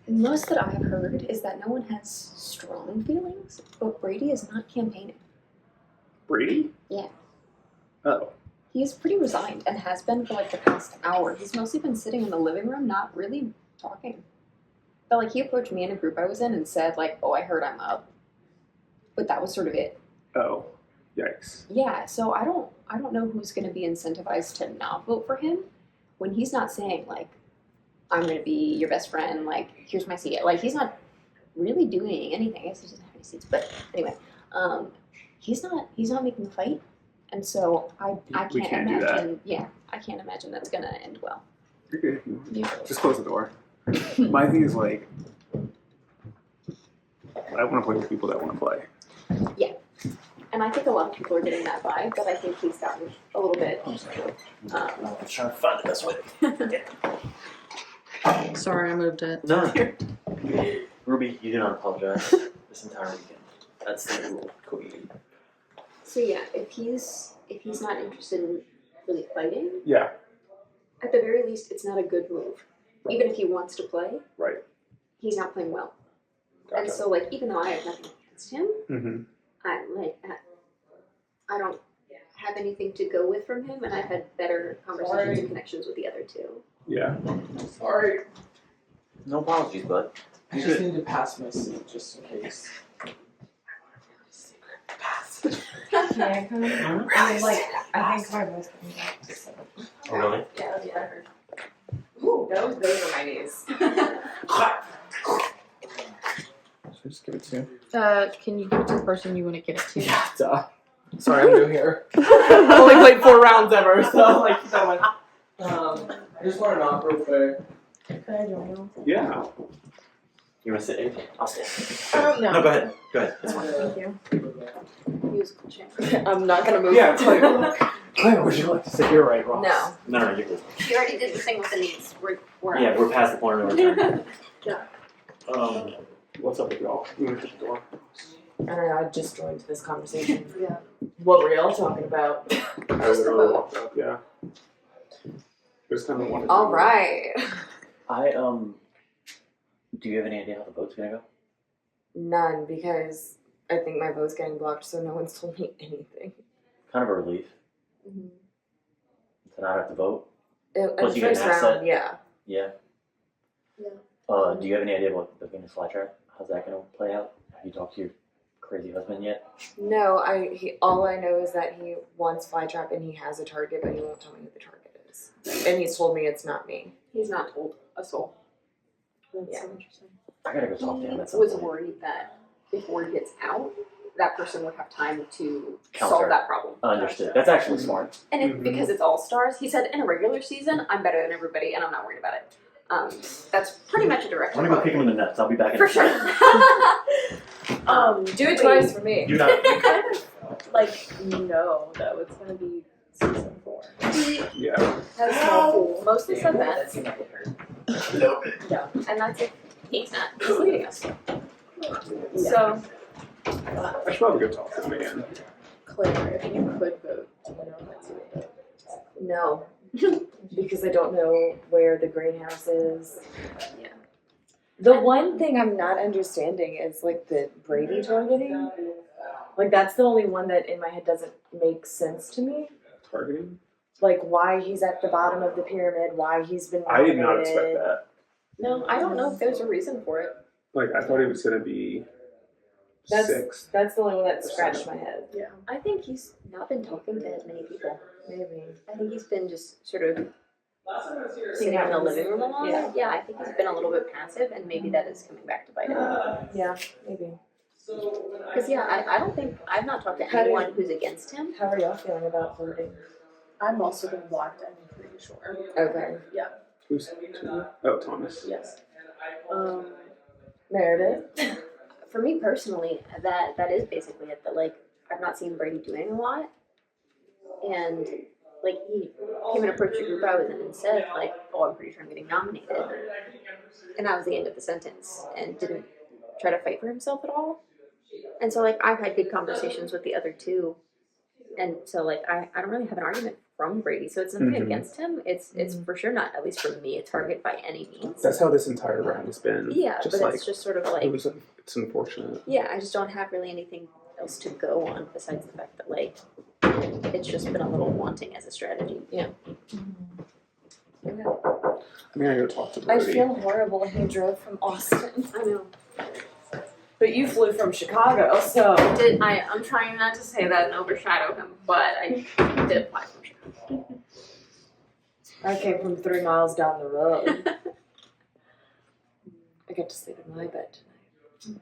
Most that I've heard is that no one has strong feelings, but Brady is not campaigning. Brady? Yeah. Oh. He's pretty resigned and has been for like the past hour. He's mostly been sitting in the living room, not really talking. But like he approached me in a group I was in and said like, "Oh, I heard I'm up," but that was sort of it. Oh. Yikes. Yeah. So I don't know who's going to be incentivized to not vote for him when he's not saying like, "I'm going to be your best friend." Like, here's my seat. Like he's not really doing anything. I guess he doesn't have any seats. But anyway, he's not making the fight. And so I We can't can't do that. imagine. Yeah, I can't imagine that's gonna end well. You're good. Yeah. Just close the door. My thing is like, I want to play with people that want to play. Yeah, and I think a lot of people are getting that vibe, but I think he's gotten a little bit. I'm trying to find the best way. Sorry, I moved it. No. Ruby, you do not apologize this entire weekend. That's the rule, Cody. So yeah, if he's not interested in really fighting, Yeah. at the very least, it's not a good move. Even if he wants to play, Right. he's not playing well. Gotcha. And so like, even though I have nothing against him, Mm-hmm. I don't have anything to go with from him, and I've had better conversations and connections with the other two. Yeah. Sorry. No apologies, bud. I just need to pass my seat just in case. Can I come in? I mean, like, I think my voice coming back. So. Oh, really? Yeah, I heard. Ooh, those are my knees. Should I just give it to you? Can you give it to the person you want to give it to? Yeah, duh. Sorry, I'm new here. I only played 4 rounds ever, so like, so much. I just want to knock real quick. Can I join you? Yeah. You want to sit in? I'll sit. No. No, go ahead. Go ahead. It's fine. Thank you. Musical chair. I'm not gonna move. Yeah, Claire, would you like to sit here, right, Ross? No. No, you're good. You already did the thing with the knees. We're Yeah, we're past the point of no return. What's up with y'all? You want to hit the door? I don't know. I just joined this conversation. Yeah. What were y'all talking about? I literally walked up, yeah. Just kind of wanted to. All right. Do you have any idea how the vote's gonna go? None, because I think my vote's getting blocked, so no one's told me anything. Kind of a relief Mm-hmm. to not have to vote. In Plus the you get an first asset. round, yeah. Yeah. Yeah. Do you have any idea what the Venus flytrap? How's that gonna play out? Have you talked to your crazy husband yet? No, all I know is that he wants flytrap and he has a target, but he won't tell me who the target is. And he's told me it's not me. He's not told a soul. That's Yeah. so interesting. I gotta go talk to him He at some was point. worried that if word gets out, that person would have time to Counter. solve that problem. Understood. That's actually smart. And Mhm. because it's all stars, he said in a regular season, I'm better than everybody, and I'm not worried about it. That's pretty much a direct I'm gonna go quote. kick him in the nuts. I'll be back in For a sure. Do it twice for me. Do not. We kind of like know though it's gonna be season 4. He Yeah. has mostly said that, and that's it. He's not. He's leading us. So I should probably go talk to him again. Claire, if you could vote, do you know that's your vote? No. Because I don't know where the greenhouse is. Yeah. The one thing I'm not understanding is like the Brady targeting. Like that's the only one that in my head doesn't make sense to me. Targeting? Like why he's at the bottom of the pyramid, why he's been I did not nominated. expect that. no, I don't know if there's a reason for it. Like, I thought he was going to be That's- sixth. That's the only one that scratched my head. Yeah. I think he's not been talking to as many people. Maybe. I think he's been just sort of sitting in the living room a lot. Yeah. I think he's been a little bit passive, and maybe that is coming back to bite him. Yeah, maybe. Because I don't think I've not talked to How do- anyone who's against him. How are y'all feeling about voting? I'm also been blocked, I'm pretty sure. Okay. Who's Oh, Thomas. Yes. Meredith? For me personally, that is basically it. That like I've not seen Brady doing a lot, and like he came and approached the group I was in and said like, "Oh, I'm pretty sure I'm getting nominated," and that was the end of the sentence, and didn't try to fight for himself at all. And so like I've had good conversations with the other two, and so like I don't really have an argument from Brady, so it's nothing Mhm. against him. It's for sure not, at least for me, a target by any means. That's how this entire round has been. Yeah, just but like it's just sort of like it's unfortunate. yeah, I just don't have really anything else to go on besides the fact that like it's just been a little wanting as a strategy. Yeah. I mean, I go talk to I Brody. feel horrible. He drove from Austin. I know. But you flew from Chicago, so. I'm trying not to say that and overshadow him, but I did fly from Chicago. I came from 3 miles down the road. I get to sleep in my bed tonight.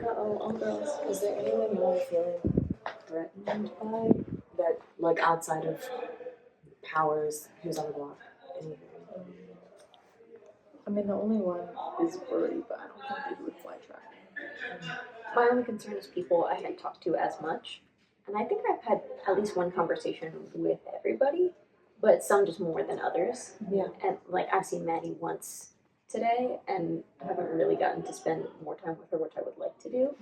All girls. Is there anyone you're feeling threatened by? That, like, outside of Powers, who's on the block? Anything? I mean, the only one is Brody, but I don't think he would fly track. My only concern is people I hadn't talked to as much. And I think I've had at least one conversation with everybody, but some just more than others. Yeah. And like I've seen Maddie once today and haven't really gotten to spend more time with her, which I would like to do.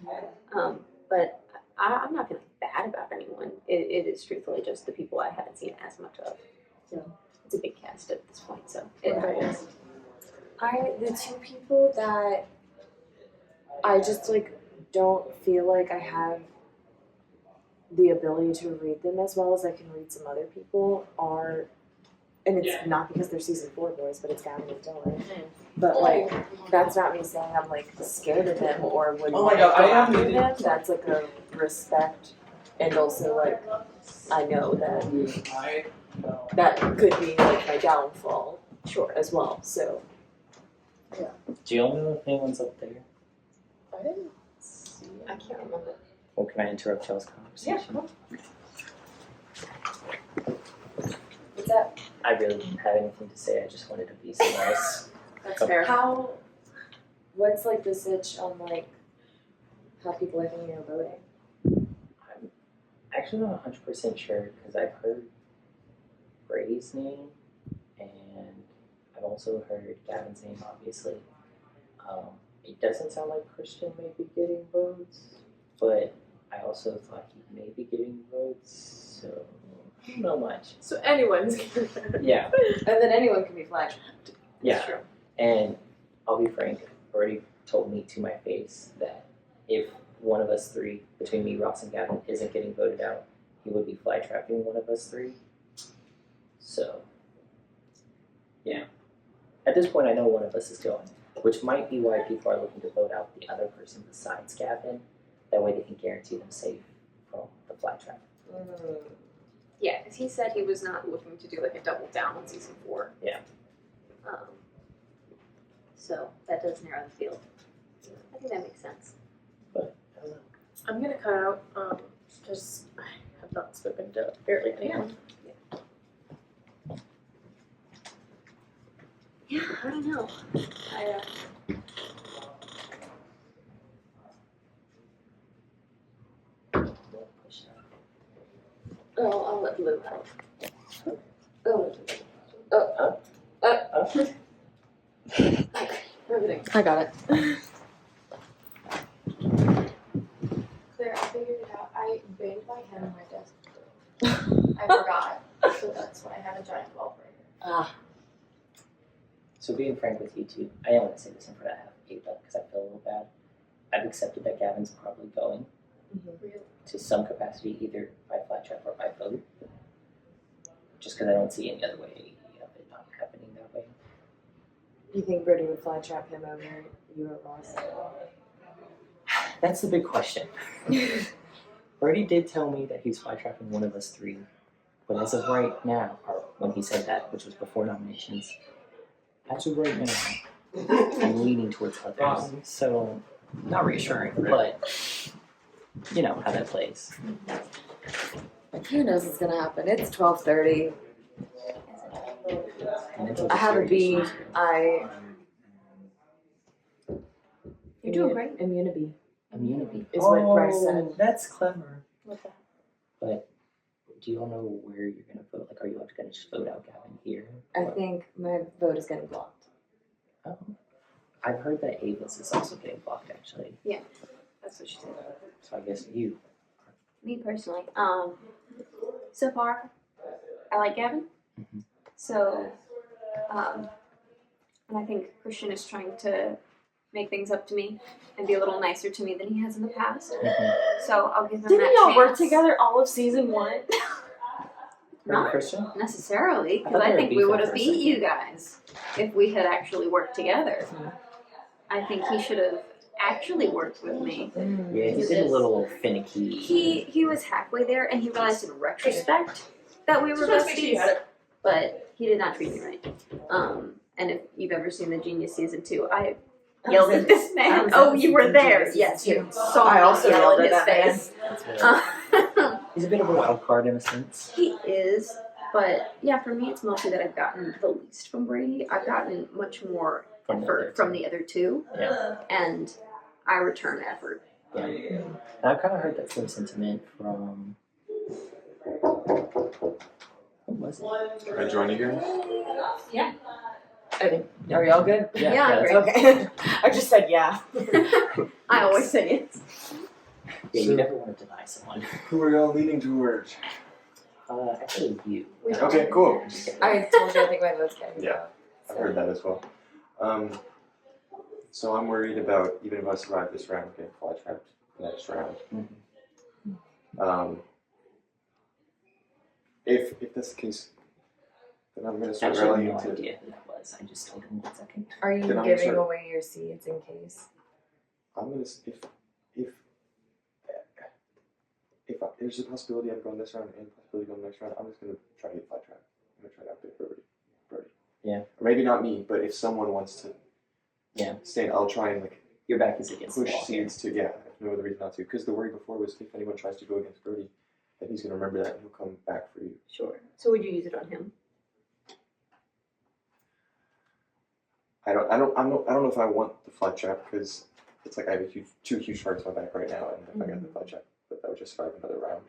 But I'm not feeling bad about anyone. It is truthfully just the people I haven't seen as much of. Yeah. It's a big cast at this point, so it Right. happens. The two people that I just like don't feel like I have the ability to read them as well as I can read some other people are, and it's not because they're season 4 boys, but it's Gavin and Dylan. But like, that's not me saying I'm like scared of them or would Oh my God, I go am after reading- them. That's like a respect, and also like I know that that could be like my downfall, sure, as well. So. Do you all know if anyone's up there? I didn't see it. I can't remember. Or can I interrupt y'all's conversation? What's that? I really didn't have anything to say. I just wanted to be so nice. That's fair. How? What's like the sitch on like how people are thinking of voting? I'm actually not 100% sure because I've heard Brady's name and I've also heard Gavin's name, obviously. It doesn't sound like Christian may be getting votes, but I also thought he may be getting votes, so I don't know much. So anyone's Yeah, And then anyone can be flag trapped. yeah. And I'll be frank, Brady told me to my face that if one of us three, between me, Ross, and Gavin, isn't getting voted out, he would be fly trapping one of us three. So, yeah. At this point, I know one of us is going, which might be why people are looking to vote out the other person besides Gavin. That way they can guarantee them safe from the fly trap. Yeah, because he said he was not looking to do like a double down on season 4. Yeah. So that does narrow the field. I think that makes sense. But, I don't know. I'm gonna cut out, because I have not spoken to barely anyone. Yeah, I don't know. Oh, I'll let Lou help. Everything. I got it. Claire, I figured it out. I banged my head on my desk. I forgot. So that's why I had a giant ball breaker. So being frank with you two, I am going to say this in front of Ava because I feel a little bad. I've accepted that Gavin's probably going to some capacity, either by fly trap or by vote. Just because I don't see any other way of it not happening that way. You think Brady would fly trap him over you or Ross? That's the big question. Brady did tell me that he's fly trapping one of us three, but as of right now, or when he said that, which was before nominations, as of right now, I'm leaning towards others. So, not reassuring, but you know how that plays. Like, who knows what's gonna happen? It's 12:30. Mental I have a security B. issues. You're doing great. Immunity Immunity. is what Bryce said. That's clever. What the? But do you all know where you're gonna vote? Like, are you gonna just vote out Gavin here? I Or- think my vote is getting blocked. Oh. I've heard that Ava's is also getting blocked, actually. That's what she said. So I guess you are Me personally, so far, I like Gavin. Mhm. So, and I think Christian is trying to make things up to me and be a little nicer to me than he has in the past. So I'll give him Didn't that y'all chance. work together all of season 1? Not Christian? necessarily, I because thought I they were think we beefing would have for a beat second. you guys if we had actually worked together. I think he should have actually worked with me. Yeah, he's been a little finicky. He was halfway there, and he realized in retrospect that we were besties, but he did not treat me right. And if you've ever seen the Genius season 2, I yelled at this man. Oh, you were there. Yes, you saw I me also yell yelled in at his that face. He's a bit of a wild card in a sense. He is, but yeah, for me, it's mostly that I've gotten the least from Brady. I've gotten much more From the effort other from two. the other two, Yeah. and I return effort. Yeah. And I've kind of heard that same sentiment from. Who was it? Can I join you guys? Okay. Are y'all good? Yeah, that's- great. Okay. I just said yeah. I always say it. Yeah, So- you never want to deny someone. Who are y'all leaning towards? Actually, you. Okay, cool. I told you I think my vote's getting Yeah, I've heard that as well. So I'm worried about, even if I survive this round, getting fly trapped next round. If that's the case, then I'm gonna start Actually, I have rallying no to. idea who that was. I just told him 1 second. Are you Then I'm giving sorry. away your seeds in case? I'm gonna if there's a possibility I'm going this round and a possibility going next round, I'm just gonna try to get fly trap. I'm gonna try to outbid Brody. Yeah. Or maybe not me, but if someone wants to. Yeah. Stay, I'll try and like Your back is against the push wall here. seeds to, yeah, no other reason not to. Because the worry before was if anyone tries to go against Brody, then he's gonna remember that and he'll come back for you. Sure. So would you use it on him? I don't know if I want the fly trap because it's like I have two huge sharks on my back right now, and if I got the fly trap, but that would just survive another round.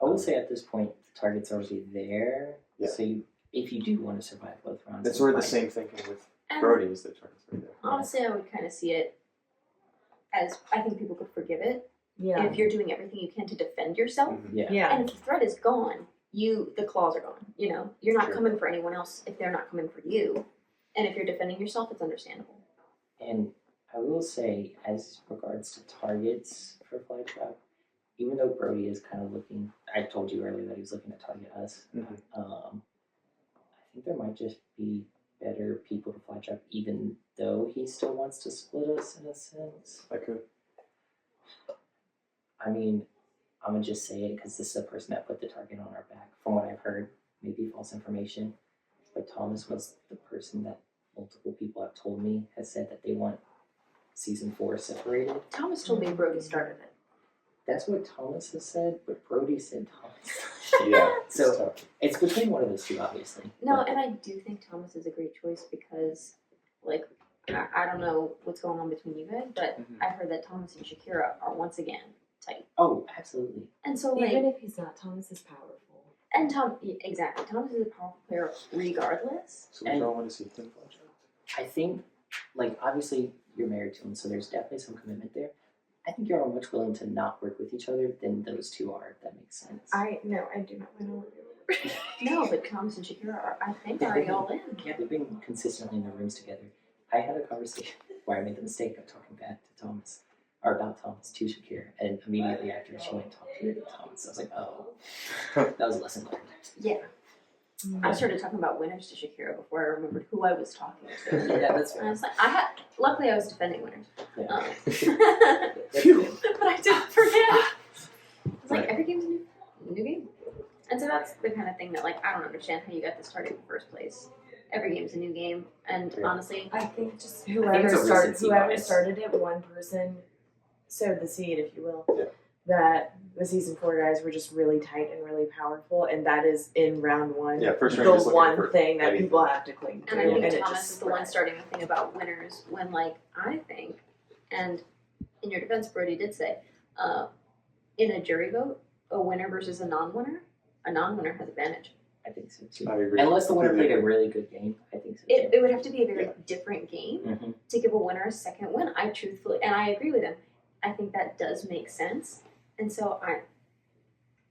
I will say at this point, the target's already there. Yeah. So if you do want to survive both rounds, That's sort of the fine. same thinking with And Brody is the target's already there. honestly, I would kind of see it as I think people could forgive it Yeah. if you're doing everything you can to defend yourself. Mhm. Yeah. Yeah. And if the threat is gone, the claws are gone. You know, you're not Sure. coming for anyone else if they're not coming for you. And if you're defending yourself, it's understandable. And I will say, as regards to targets for Flytrap, even though Brody is kind of looking, I told you earlier that he was looking to target us. Mhm. I think there might just be better people to Flytrap, even though he still wants to split us in a sense. I could. I mean, I'm gonna just say it because this is the person that put the target on our back. From what I've heard, maybe false information, but Thomas was the person that multiple people have told me has said that they want season 4 separated. Thomas told me Brody started it. That's what Thomas has said, but Brody said Thomas. Yeah. it's So- tough. It's between one of those two, obviously. No, But and I do think Thomas is a great choice because, like, I don't know what's going on between you guys, but Mhm. I've heard that Thomas and Shakira are once again tight. oh, absolutely. And so, like, Even if he's not, Thomas is powerful. and exactly, Thomas is a powerful player regardless. So we And- don't want to see him fly trap. I think, like, obviously you're married to him, so there's definitely some commitment there. I think you're all much willing to not work with each other than those two are, if that makes sense. I do not want to. No, but Thomas and Shakira are, I think, already all in. Yeah, they've been consistently in the rooms together. I had a conversation where I made the mistake of talking bad to Thomas, or about Thomas to Shakira, and immediately after she went and talked to Thomas, I was like, oh, that was a lesson learned. Yeah. I started talking about winners to Shakira before I remembered who I was talking to. Yeah, that's And I fair. was like, luckily I was defending winners. Yeah. But I didn't forget. It's like every game's a new game. And so that's the kind of thing that, like, I don't understand how you got this target in the first place. Every game's a new game, and Yeah. honestly, I think just it's a recency whoever bias. started it, one person sowed the seed, if you will. Yeah. That the season 4 guys were just really tight and really powerful, and that is in round 1. Yeah, first the round, just looking one for thing that anything. people have to cling to, and I think it Thomas just is the one spread. starting the thing about winners when, like, I think, and in your defense, Brody did say, in a jury vote, a winner versus a non-winner has advantage. I think so too. I agree. Unless the winner played a Completely really good game, I think so It, too. it would have to be a very Yeah. different game Mhm. to give a winner a second win. I truthfully, and I agree with him, I think that does make sense. And so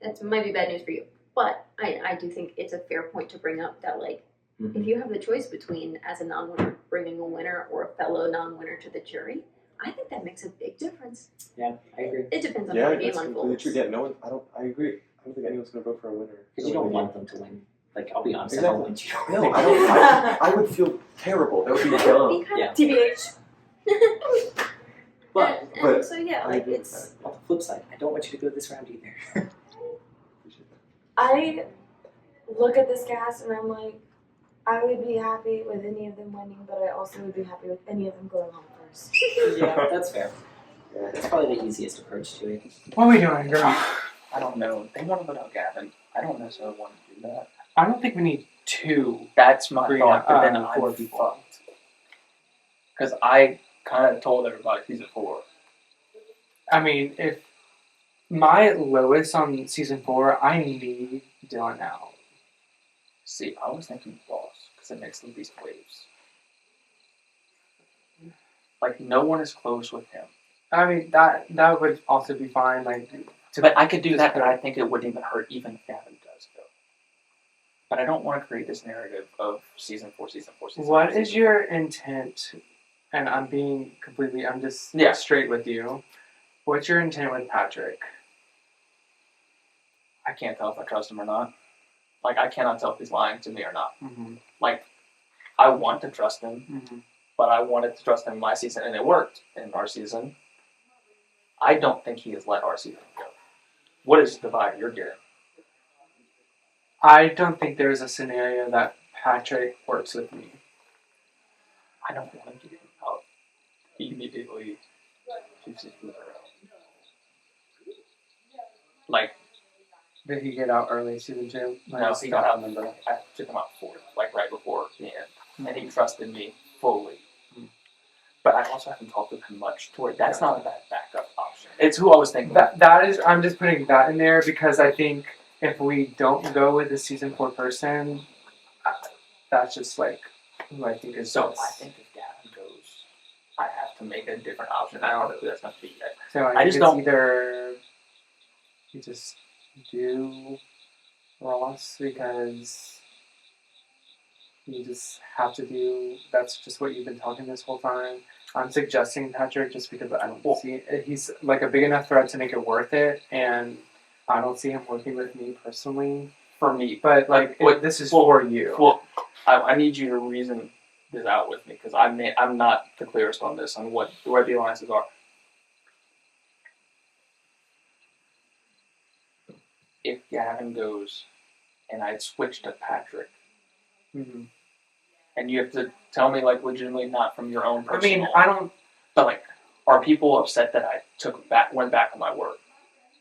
that might be bad news for you. But I do think it's a fair point to bring up that, like, if you have the choice between, as a non-winner, bringing a winner or a fellow non-winner to the jury, I think that makes a big difference. Yeah, I agree. It depends on Yeah, how the game that's completely unfolds. true. Yeah, no one. I agree. I don't think anyone's gonna vote for a winner. Because you don't want them to win. Like, I'll be honest, I Exactly. don't want you to No, win. I don't. I would feel terrible. That would be dumb. Be kind Yeah. TBH. But and but so yeah, I like agree with it's on the flip side, I don't want you to go this round either. I look at this cast and I'm like, I would be happy with any of them winning, but I also would be happy with any of them going home first. Yeah, that's fair. That's probably the easiest approach to it. What are we doing, girl? I don't know. They want to vote out Gavin. I don't necessarily want to do that. I don't think we need 2. That's my Green, thought, but then I'm 4 people. fucked. Because I kind of told everybody season 4. I mean, if my lowest on season 4, I need Dylan out. See, I was thinking Ross, because it makes the least waves. Like, no one is close with him. I mean, that would also be fine. Like, But I could do that, but I think it wouldn't even hurt even if Gavin does go. But I don't want to create this narrative of season 4, season 4, season 4. What season is your intent? And I'm just Yeah. straight with you. What's your intent with Patrick? I can't tell if I trust him or not. Like, I cannot tell if he's lying to me or not. Mm-hmm. Like, I want to trust him, Mm-hmm. but I wanted to trust him in my season, and it worked in our season. I don't think he has let our season go. What is the vibe you're getting? I don't think there's a scenario that Patrick works with me. I don't want to get him out immediately 2 seasons in a row. Like, Did he get out early season 2? no, he got out, remember, I took him out 4th, like right before the end. And he trusted me fully. But I also haven't talked with him much to where that's not a bad backup option. It's who I was thinking. That is, I'm just putting that in there because I think if we don't go with the season 4 person, that's just like who I think is So best. I think if Gavin goes, I have to make a different option. I don't know who that's going to be yet. So I I think just it's don't- either you just do Ross because you just have to do. That's just what you've been talking this whole time. I'm suggesting Patrick just because I don't see he's like a big enough threat to make it worth it, and I don't see him working with me personally. For me. But like, What- this is well- for you. Well, I need you to reason this out with me because I'm not the clearest on this, on where the alliances are. If Gavin goes and I switch to Patrick, Mhm. and you have to tell me like legitimately not from your own I personal. mean, I don't. But like, are people upset that I went back on my word?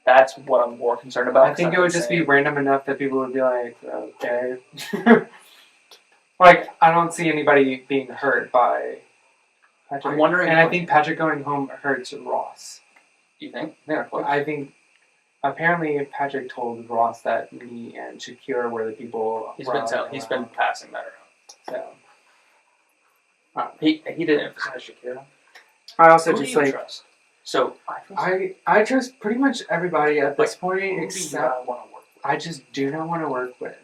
That's what I'm more concerned about. I think it 'cause would just be saying- random enough that people would be like, okay. Like, I don't see anybody being hurt by Patrick. I'm wondering And I if- think Patrick going home hurts Ross. You think they're close? I think apparently Patrick told Ross that me and Shakira were the people. He's running been around. passing that around. So He didn't emphasize Shakira. I also Who do just you like trust? So I trust I trust pretty much everybody at this point who do except you want to work with? I just do not want to work with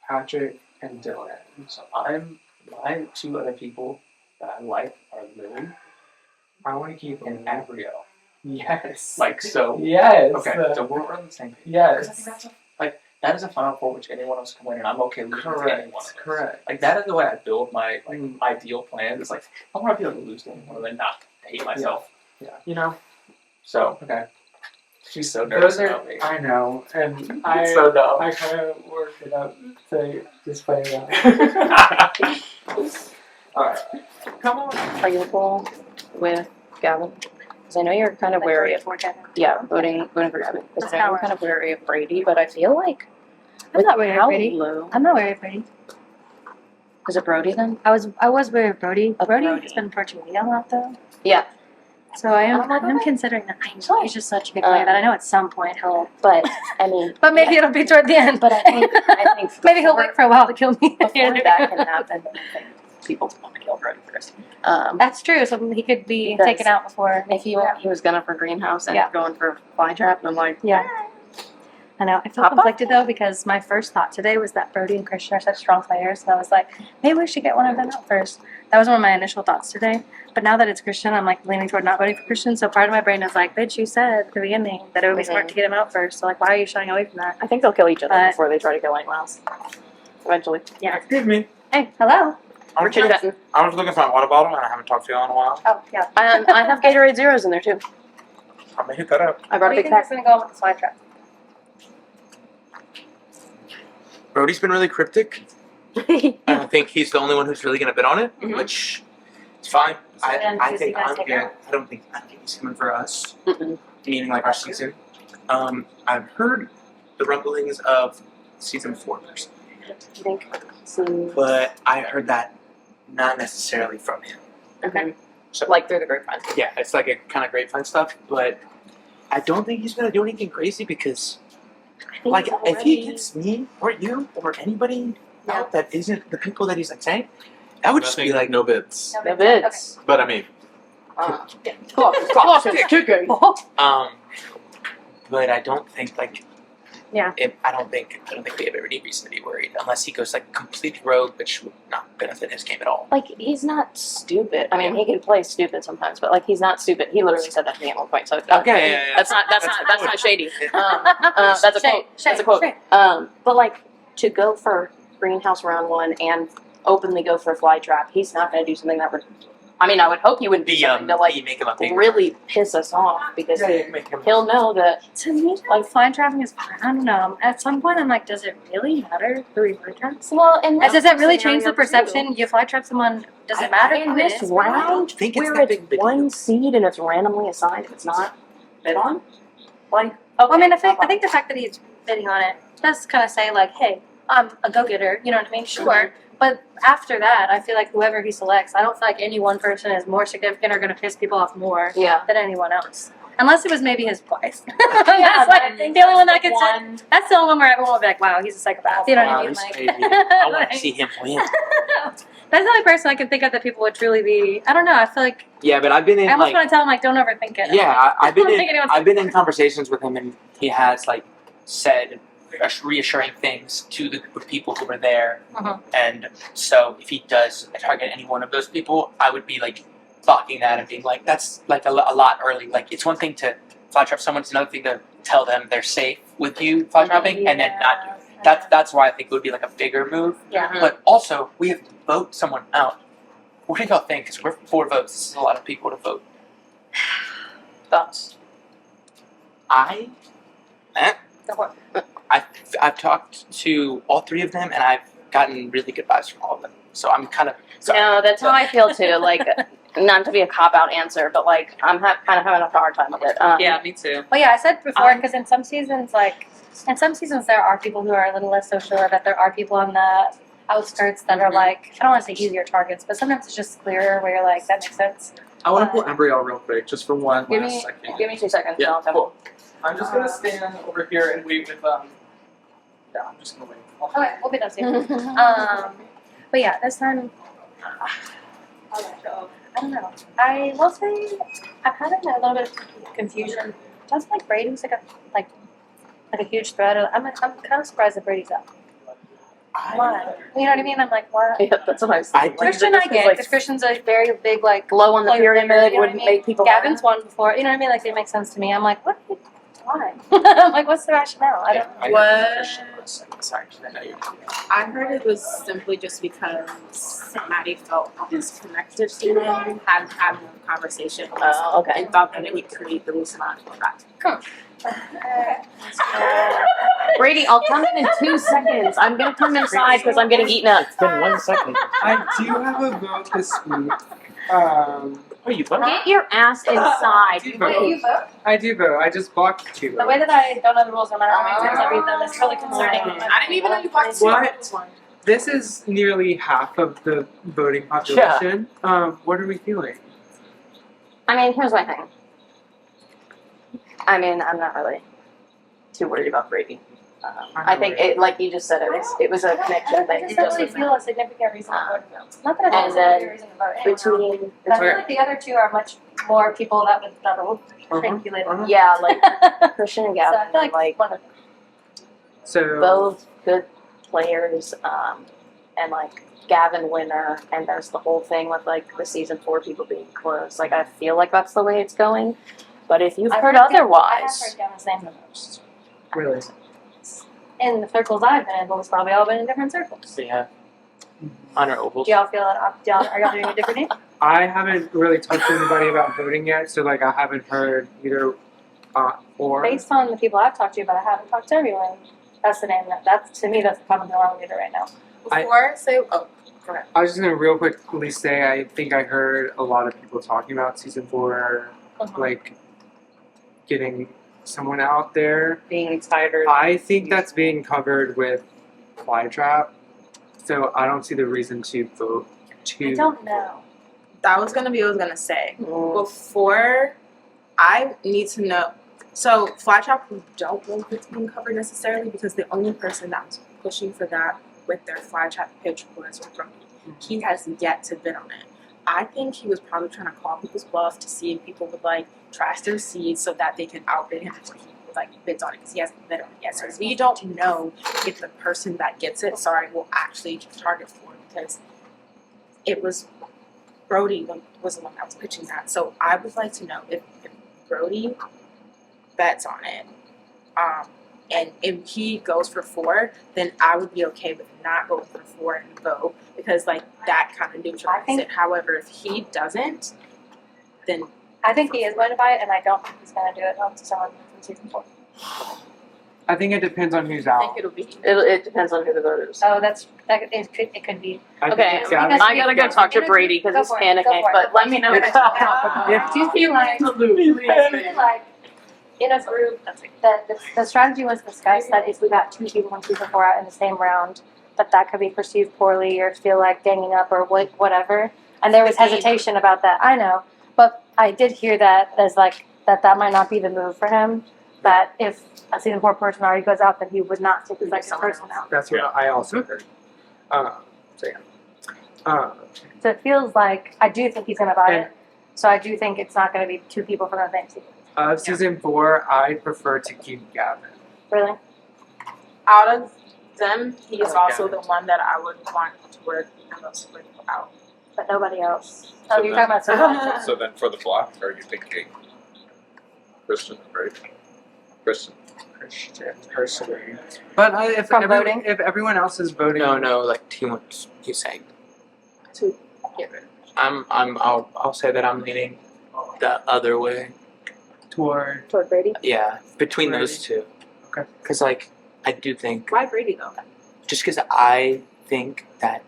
Patrick and Dylan. So my 2 other people that I like are Lily I want to keep and them. Abrielle. Yes. Like so. Yes. Okay, so we're on the same page. Because I Yes. think that is a Final Four which anyone else can win, and I'm okay losing to Correct. anyone. Else. Correct. Like that is the way I build my ideal plan. It's like I want to be able to lose to anyone and then not hate myself. Yeah. You know. So Okay. she's so nervous Those are. about me. I know, and It's so dumb. I kind of worked it up to just play it out. Alright. Come on. Are you cool with Gavin? Because I know you're kind of wary of voting for Gavin. Because I know you're kind of wary of Brady, but I feel like I'm not wary of how Brady. low I'm not wary of Brady. is it Brody then? I was wary of Brody. Of Brody Brody. has been torching me a lot though. Yeah, So I am I'm like, I'm okay. considering that. I know he's just such a good player that I know at some point he'll but I mean, but maybe it'll be toward the end. but I think maybe he'll before- wait for a while to kill me. before that can happen, I think people to want to kill Brody first. That's true. So he could be Because taken out before. If he was going for greenhouse and Yeah. going for flytrap, and I'm like, Yeah. I know. I feel Papa? conflicted though because my first thought today was that Brody and Christian are such strong players. And I was like, maybe we should get one of them out first. That was one of my initial thoughts today. But now that it's Christian, I'm like leaning toward not voting for Christian. So part of my brain is like, bitch, you said at the beginning that it would be smart to get him out first. So like, why are you shying away from that? I think they'll kill each other But- before they try to kill anyone else. Eventually. Yeah. Excuse me. Hey, hello. Richard Dutton. I was looking for my water bottle and I haven't talked to you in a while. Oh, yeah. And I have Gatorade Zeros in there too. I'm gonna hit that up. I What brought do a you big think is pack. going to go on with the slide trap? Brody's been really cryptic. I think he's the only one who's really gonna bid on it, Mhm. which is fine. So then I does he think guys I'm take good. out? I don't think he's coming for us, Mm-mm. meaning like our season. I've heard the rumblings of season 4 personally, I think. So, but I heard that not necessarily from him. okay. So Like through the grapevine. yeah, it's like a kind of grapevine stuff, but I don't think he's gonna do anything crazy because like if he gets me or you or anybody out that isn't the people that he's like saying, I would just be like, no bids. No bids. But I mean, but I don't think like Yeah. I don't think we have any reason to be worried unless he goes like completely rogue, which would not benefit his game at all. Like, he's not stupid. I mean, he can play stupid sometimes, but like, he's not stupid. He literally said that to me at one point. So Okay, yeah. that's not shady. That's a quote. Shade, That's a quote. shade. But like, to go for greenhouse round 1 and openly go for a fly trap, he's not going to do something that would. I mean, I would hope he wouldn't do something to like make him a big really piss us off because make him he'll know that. To me, like fly trapping is, I don't know. At some point, I'm like, does it really matter who he fly traps? Well, and Does it really change the perception? You fly trap someone, does it matter in who it this is? round think it's where that it's big one seed and it's randomly assigned if it's not bid on? Like, Well, I mean, I think the fact that he's bidding on it does kind of say like, hey, I'm a go-getter. You know what I mean? Sure. But after that, I feel like whoever he selects, I don't feel like any one person is more significant or going to piss people off more yeah. than anyone else. Unless it was maybe his wife. Yeah, That's but like I think the only one that I that's could say. one. That's the only one where everyone will be like, wow, he's a psychopath. You know what I mean? this Like, baby. I want like- to see him win. That's the only person I can think of that people would truly be. I don't know. I feel like Yeah, but I've been in I almost like want to tell him like, don't overthink it. yeah, I've been I don't in think anyone's I've been in conversations with him, and he has like said reassuring things to the group of people who were there. Mhm. And so if he does target any one of those people, I would be like balking that and being like, that's like a lot early. Like it's one thing to fly trap someone; it's another thing to tell them they're safe with you fly trapping, and then not do it. That's why I think it would be like a bigger move. Yeah. But also, we have to vote someone out. What do y'all think? Because we're 4 votes. This is a lot of people to vote. Thoughts? I've talked to all 3 of them, and I've gotten really good vibes from all of them. So I'm kind of sorry. No, that's how I feel too. Like, not to be a cop-out answer, but like, I'm kind of having a hard time with it. me too. Well, yeah, I said before because in some seasons, there are people who are a little less social, or that there are people on the outskirts that are like, I don't want to say easier targets, but sometimes it's just clearer where you're like, that makes sense. I want to pull Embryo real quick, just for one Give last me, second. give me 2 seconds. Yeah, and I'll tell you. I'm just gonna stand over here and wait with Yeah, I'm just gonna wait. Okay, we'll be done soon. But yeah, this time, I don't know. I will say I've had a little bit of confusion. Does like Brady's like a huge threat? I'm kind of surprised that Brady's up. Why? You know what I mean? I'm like, what? Yeah, that's what I was thinking. Christian, I get because Christian's a very big like low on the player pyramid member, you know would what I mean? make people. Gavin's won before. You know what I mean? Like they make sense to me. I'm like, what? Why? I'm like, what's the rationale? I don't. What? Sorry, I know you're. I heard it was simply just because Maddie felt disconnected to him, had a conversation with him, Oh, okay. and thought that it would create the least amount of impact. Brady, I'll come in 2 seconds. I'm gonna come inside because I'm getting eaten up. It's been 1 second. I do have a vote this week. What are you voting? Get your ass inside. I do vote. I do vote. I just blocked 2. The way that I don't know the rules, no matter how many times I read them, it's really concerning. I didn't even know you blocked What? This is nearly half of the voting population. What are we feeling? I mean, here's my thing. I mean, I'm not really too worried about Brady. I think it, like you just said, it was a connection thing. I just Just don't really with feel a significant reason to vote for them. Not that I And don't see a then reason to vote anyone. between But I feel like the other two are much more people that would thank you later. yeah, like Christian and So I Gavin, feel like one of them. So both good players, and like Gavin winner, and there's the whole thing with like the season 4 people being close. Like I feel like that's the way it's going. But if you've heard I have otherwise, heard Gavin's name the most. really, In the circles I've been in, but we've probably all been in different circles. So yeah, honor ovals. Do y'all feel that? Are y'all doing a different name? I haven't really talked to anybody about voting yet, so like I haven't heard either or. Based on the people I've talked to, but I haven't talked to everyone. That's the name. That's to me. That's the common denominator right now. Before, go ahead. I was just gonna real quickly say I think I heard a lot of people talking about season 4, like getting someone out there. being tighter. I think that's being covered with Flytrap, so I don't see the reason to vote to. I don't know. That was gonna be what I was gonna say. Mm. Before, I need to know. So, Flytrap, we don't know if it's being covered necessarily because the only person that was pushing for that with their Flytrap pitch was Brody. He has yet to bid on it. I think he was probably trying to call people's bluff to see if people would like trash their seeds so that they could outbid him before he like bids on it because he hasn't bid on it yet. So we don't know if the person that gets it, will actually target for it because it was Brody was the one that was pitching that. So I would like to know if Brody bets on it, and if he goes for 4, then I would be okay with not going for 4 and vote because like that kind of neutralizes it. However, if he doesn't, then I think he is going to buy it, and I don't think he's going to do it to someone from season 4. I think it depends on who's I think out. it'll be. It depends on who the vote is. Oh, it could be. I think Okay, it's Because Gavin. I gotta go talk to Brady because Go he's for it, go panicking. for it. But let me know. If- I feel like in a group that the strategy was discussed that if we got 2 people from season 4 out in the same round, that could be perceived poorly or feel like ganging up or whatever. And there was hesitation about that. I know, but I did hear that as like that might not be the move for him. That if a season 4 person already goes out, then he would not take the second person out. That's what I also heard. So yeah. So it feels like I do think he's going to buy And- it. So I do think it's not going to be 2 people from the same season. Season 4, I prefer to keep Gavin. Really? Out of them, he is I like also Gavin. the one that I would want to work the most with out. But nobody else. So You're talking about someone. So then for the block, are you thinking Christian, right? Christian. Christian, personally. But if From voting? if everyone else is voting, No, like he wants. He's saying. To get rid of. I'll say that I'm leaning the other way. toward Toward Brady? Yeah, between those two. Okay. Because like I do think, Why Brady though? just because I think that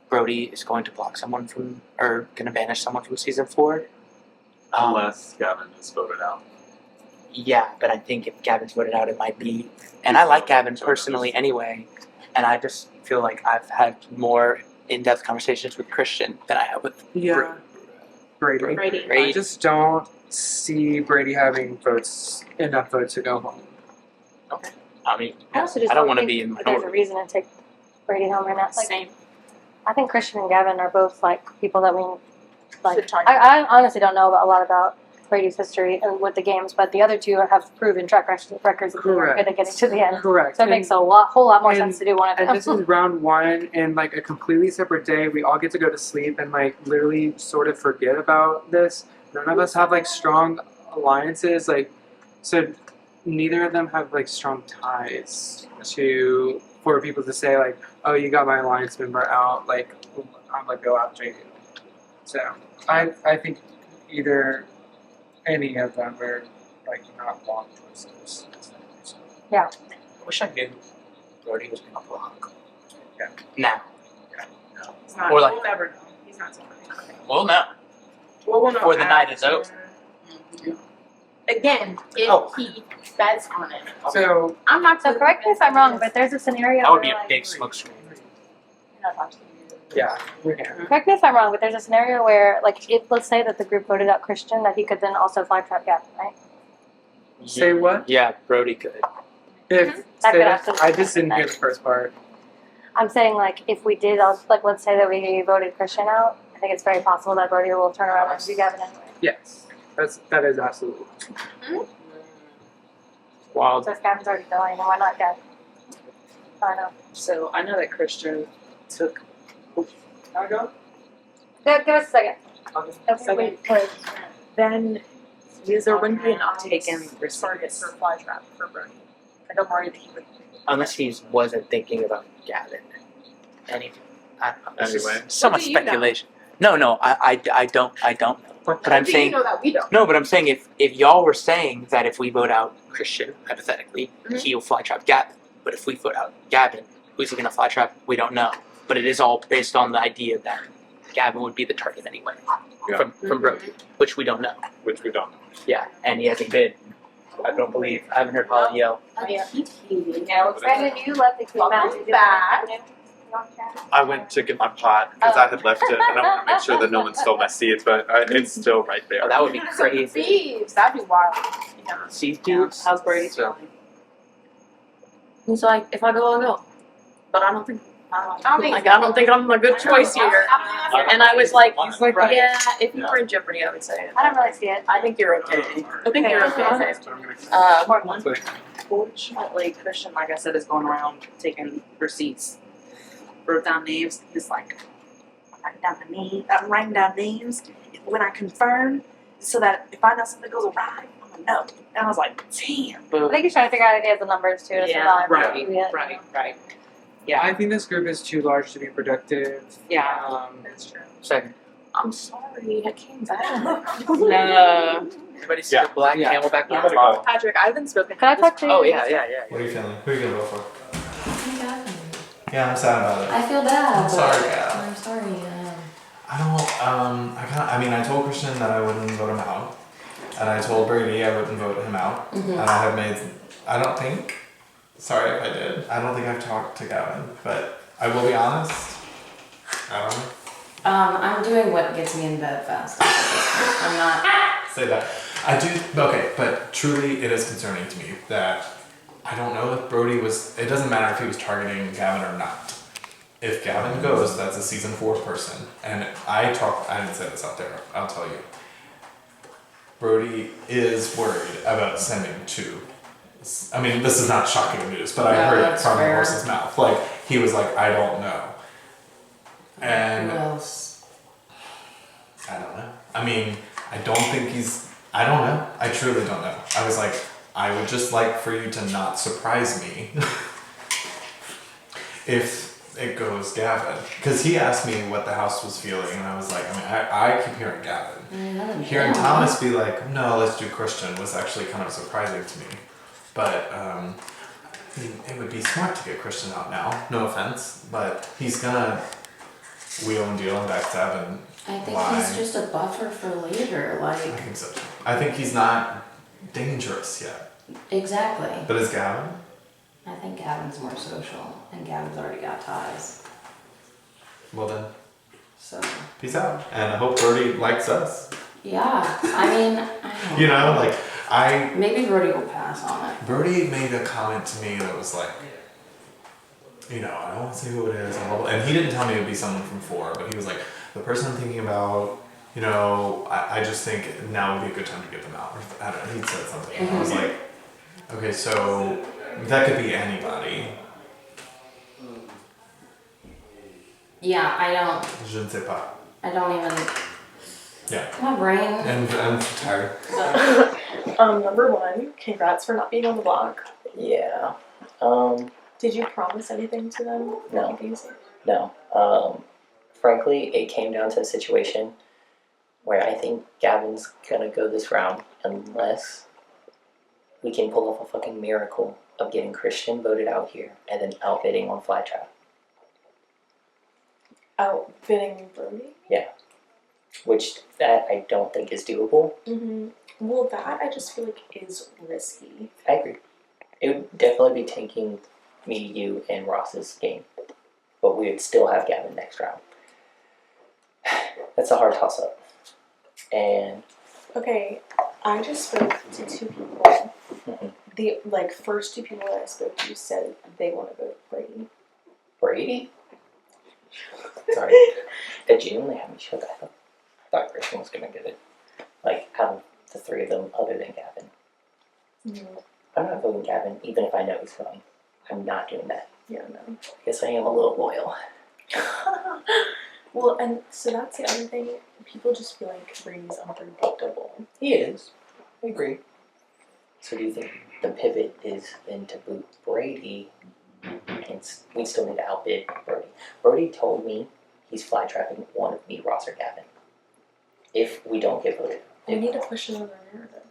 Brody is going to block someone from, or going to banish someone from season 4. Unless Gavin is voted out. Yeah, but I think if Gavin's voted out, it might be. And I like Gavin personally anyway, and I just feel like I've had more in-depth conversations with Christian than I have with yeah Brady. Brady. I just don't see Brady having enough votes to go home. I mean, I also just I don't want to think be in that there's a minority. reason to take Brady home right now. Like, Same. I think Christian and Gavin are both like people that we like. Should target. I honestly don't know a lot about Brady's history and with the games, but the other two have proven track records that they're Correct. good at getting to the end. Correct. So it makes a whole lot more and- sense to do one of And them. this is round 1 and like a completely separate day. We all get to go to sleep and like literally sort of forget about this. None of us have like strong alliances. Like, so neither of them have like strong ties for people to say like, oh, you got my alliance member out. Like, I'm gonna go after you. So I think either any of them are like not long choices. I wish I knew Brody was going to block. Yeah. Now. He's not. Or like- We'll never know. He's not somebody. Well, no. Well, we'll know Before the night is after. Again, if Oh. he bets on it, So I'm not. So correct me if I'm wrong, but there's a scenario That would be where a like, big smoke screen. yeah, we can. correct me if I'm wrong, but there's a scenario where like if let's say that the group voted out Christian, that he could then also fly trap Gavin, right? Say what? Yeah, Brody could. If That could I absolutely just didn't hear happen. the first part. I'm saying like if we did, like let's say that we voted Christian out, I think it's very possible that Brody will turn around and do Gavin anyway. Yes, that is absolutely wild. So if Gavin's already going, then why not Gavin? I don't know. So I know that Christian took. Can I go? Give us a second. Okay. Then There wouldn't be enough taken target receipts. for fly trap for Brody. Like I'm worried that he would. Unless he wasn't thinking about Gavin. Any, I don't know. This is Anyway. so What much do you know? speculation. No, I don't know. But I'm saying know that we don't. no. But I'm saying if y'all were saying that if we vote out Christian, hypothetically, he'll fly trap Gavin. But if we vote out Gavin, who's he gonna fly trap? We don't know. But it is all based on the idea that Gavin would be the target anyway Yeah. from Brody, which we don't know. Which we don't know. Yeah, and he hasn't been. I don't believe. I haven't heard Holly yell. Yeah, Brandon, you left the key Welcome back. I went to get my pot because I had left it, and I want to make sure that no one stole my seeds, but it's still right there. Oh, that would be crazy. Thieves, that'd be wild. See, dudes. How's Brady So- feeling? He's like, if I go, I'll go. But I don't think I'm a good choice here. And I was like, yeah, if you were in jeopardy, I would say it. I don't really see it. I think you're okay. I think you're okay. Fortunately, Christian, like I said, is going around taking receipts. Wrote down names. He's like, I'm writing down names when I confirm, so that if I know something goes awry, I'm gonna know. And I was like, damn. I think he's trying to figure out if he has the numbers too to survive. Right. Yeah. I think this group is too large to be productive. Yeah. That's true. Second. I'm sorry, I came back. Anybody see Yeah. the black Yeah. camelback? I'm gonna go. Patrick, I haven't spoken. Can I talk to you? Oh yeah. What are you feeling? Who are you gonna vote for? Yeah, I'm sad about it. I feel bad. I'm sorry, Gab. I'm sorry. I don't. I mean, I told Christian that I wouldn't vote him out, and I told Brady I wouldn't vote him out, and I have made. I don't think. Sorry if I did. I don't think I've talked to Gavin, but I will be honest. I don't know. I'm doing what gets me in bed fast. I'm not. Say that. I do. Okay, but truly, it is concerning to me that I don't know if Brody was. It doesn't matter if he was targeting Gavin or not. If Gavin goes, that's a season 4 person, and I didn't say this out there. I'll tell you. Brody is worried about sending 2. I mean, this is not shocking news, but I No, heard it that's from the fair. horse's mouth. Like he was like, I don't know, and Who else? I don't know. I mean, I don't think he's. I don't know. I truly don't know. I was like, I would just like for you to not surprise me if it goes Gavin. Because he asked me what the house was feeling, and I was like, I mean, I keep hearing Gavin. Hearing Thomas be like, no, let's do Christian was actually kind of surprising to me. But I mean, it would be smart to get Christian out now. No offense, but he's gonna wheel and deal and backstab and I think lie. he's just a buffer for later. I Like think so too. I think he's not dangerous yet. exactly. But is Gavin? I think Gavin's more social, and Gavin's already got ties. Well then, So peace out. And I hope Brody likes us. yeah, I mean, I don't You know, like maybe Brody will pass on it. Brody made a comment to me that was like, you know, I don't want to say who it is, and blah, blah, and he didn't tell me it would be someone from 4, but he was like, the person I'm thinking about, you know, I just think now would be a good time to get them out. Or, I don't know, he said something. And I was like, okay, so that could be anybody. Yeah, Je ne sais pas. I don't even. Yeah. My brain. And I'm tired. Number 1, congrats for not being on the block. Yeah. Did you promise anything to them? No. Things? No. Frankly, it came down to a situation where I think Gavin's gonna go this round unless we can pull off a fucking miracle of getting Christian voted out here and then outbidding on Flytrap. Outfitting Brody? Yeah. Which that I don't think is doable. Mm-hmm. Well, that I just feel like is risky. I agree. It would definitely be tanking me, you, and Ross's game. But we would still have Gavin next round. That's a hard toss-up. And Okay, I just spoke to 2 people the like first two people that I spoke to said they want to vote Brady. Brady? Sorry. That genuinely had me shook. I thought Christian was gonna get it. Like, out of the three of them, other than Gavin. I'm not voting Gavin, even if I know he's going. I'm not doing that. Yeah, no. I guess I am a little loyal. Well, and so that's the other thing. People just feel like Brady's unpredictable. He is. I agree. So do you think the pivot is then to boot Brady, and we still need to outbid Brody? Brody told me he's fly trapping one of me, Ross, or Gavin. If we don't get voted. We need to push another narrative.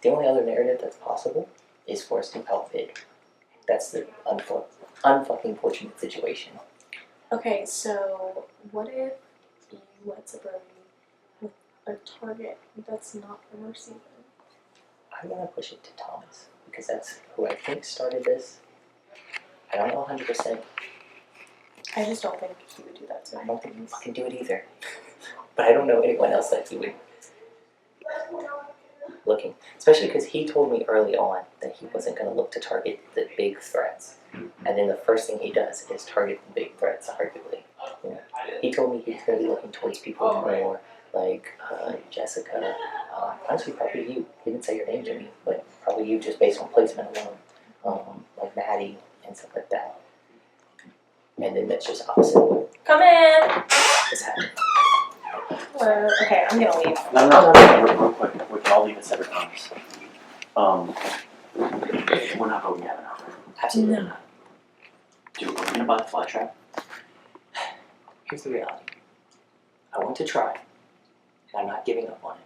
The only other narrative that's possible is for us to outbid. That's the unfucking fortunate situation. Okay, so what if you went to Brody with a target that's not the Mercy then? I'm gonna push it to Thomas because that's who I think started this. I don't know 100%. I just don't think he would do that to I don't think he fucking do it either. But I don't know anyone else that he would. Looking, especially because he told me early on that he wasn't going to look to target the big threats, and then the first thing he does is target the big threats. Arguably, you know, he told me he's going to be looking towards people more like Jessica. Honestly, probably you. He didn't say your name to me, but probably you just based on placement alone, like Maddie and stuff like that. And then that's just opposite of what Come in! is happening. Hello. Okay, I'm gonna leave. No, real quick. We can all leave at separate times. We're not voting Gavin out. Absolutely not. Dude, we're gonna buy the fly trap. Here's the reality. I want to try, and I'm not giving up on it.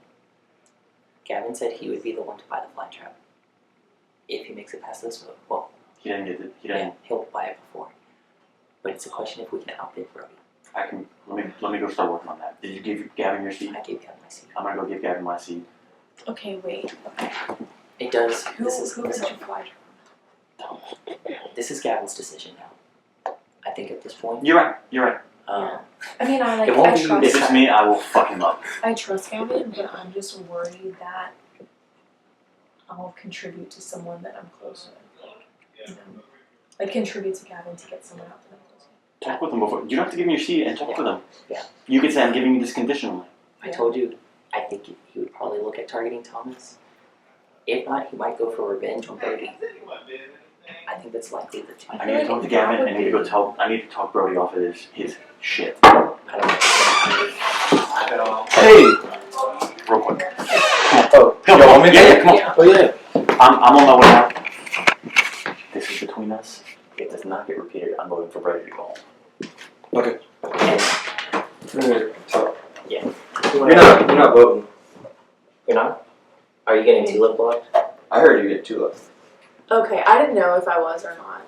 Gavin said he would be the one to buy the fly trap. If he makes it past this vote, well, He didn't get it. yeah, he'll buy it before. But it's a question if we can outbid Brody. I can. Let me go start working on that. Did you give Gavin your seat? I gave Gavin my seat. I'm gonna go give Gavin my seat. Okay, wait. Okay. It does. Who is your fly trap? This is Gavin's decision now. I think at this point. You're right. You're right. I mean, I It won't I be trust. If it's me, I will fuck him up. I trust Gavin, but I'm just worried that I'll contribute to someone that I'm close with. You know? Like contribute to Gavin to get someone out that I'm close with. Talk with him before. You don't have to give me your seat and talk with him. Yeah. You could say I'm giving you this conditionally. I told you, I think he would probably look at targeting Thomas. If not, he might go for revenge on Brody. I think that's likely the two. I need to talk to Gavin. I need to go tell. I need to talk Brody off of his shit. Hey! Real quick. Oh, you want me to? Yeah, come on. Yeah. Oh, yeah. I'm on my way out. This is between us. It does not get repeated. I'm voting for Brady to go home. Okay. So, Yeah. you're not voting. You're not? Are you getting tulip blocked? I heard you get two left. Okay, I didn't know if I was or not.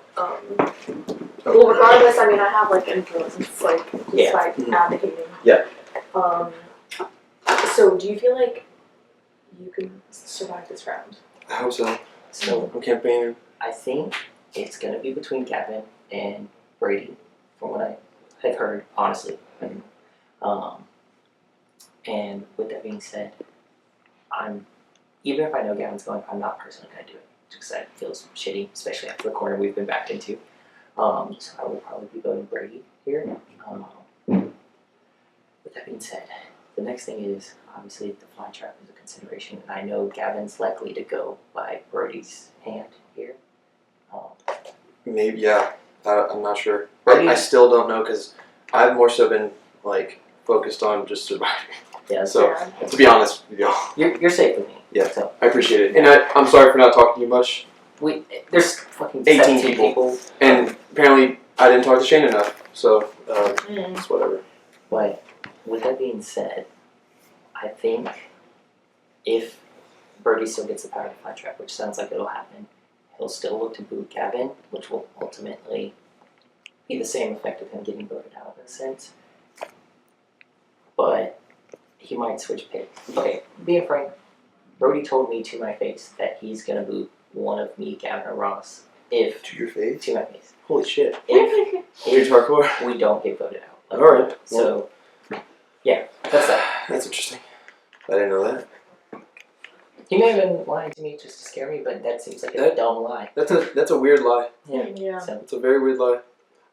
Well, regardless, I mean, I have like influence. It's like just Yeah. like advocating. Yeah. So do you feel like you can survive this round? I hope so. So I'm campaigning. I think it's gonna be between Gavin and Brady, from what I have heard, honestly. And with that being said, even if I know Gavin's going, I'm not personally gonna do it. Just because that feels shitty, especially after the corner we've been backed into. So I will probably be voting Brady here. With that being said, the next thing is obviously the fly trap is a consideration, and I know Gavin's likely to go by Brody's hand here. Maybe, yeah. I'm not sure. But I still don't know because I've more so been like focused on just surviving. Yeah. So to be honest with y'all, You're safe with me. yeah, So I appreciate it, and I'm sorry for not talking to you much. there's fucking 18 17 people. And apparently I didn't talk to Shane enough, so it's whatever. But with that being said, I think if Brody still gets the power to fly trap, which sounds like it'll happen, he'll still look to boot Gavin, which will ultimately be the same effect of him getting voted out in a sense. But he might switch picks. Okay, being frank, Brody told me to my face that he's gonna boot one of me, Gavin, or Ross. If To your face? to my face. Holy shit. If Weird hardcore. we don't get voted out. Alright. So yeah, that's that. That's interesting. I didn't know that. He may have been lying to me just to scare me, but that seems like a dumb lie. That's a weird lie. Yeah. So. It's a very weird lie.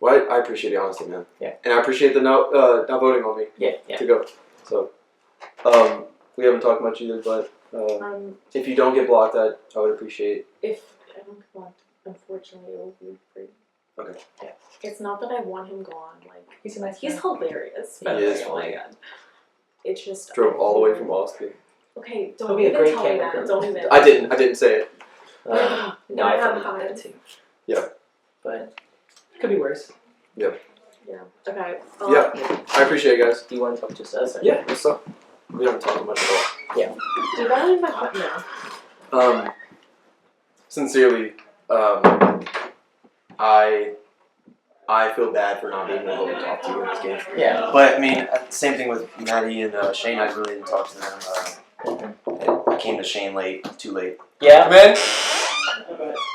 Well, I appreciate the honesty, man. Yeah. And I appreciate the not voting on me. Yeah. To go. So, we haven't talked much either, but if you don't get blocked, I would appreciate. If I don't get blocked, unfortunately, it will be free. Okay. Yeah. It's not that I want him gone. Like he's a nice he's guy. hilarious. He But is oh my funny. god. It's just Drove all the way from Austin. Okay, He'll don't be a even great tell me camera that. crew. Don't even. I didn't say it. No, I have thought about fun. that too. Yeah. But it could be worse. Yeah. Yeah. Okay. Yeah. I appreciate it, guys. Do you want to talk to us? Or? Yeah. What's up? We haven't talked much at all. Yeah. Did I leave my foot now? Sincerely, I feel bad for not being able to talk to you in this game. Yeah. But I mean, same thing with Maddie and Shane. I really didn't talk to them. I came to Shane late, too late. Yeah. Come in.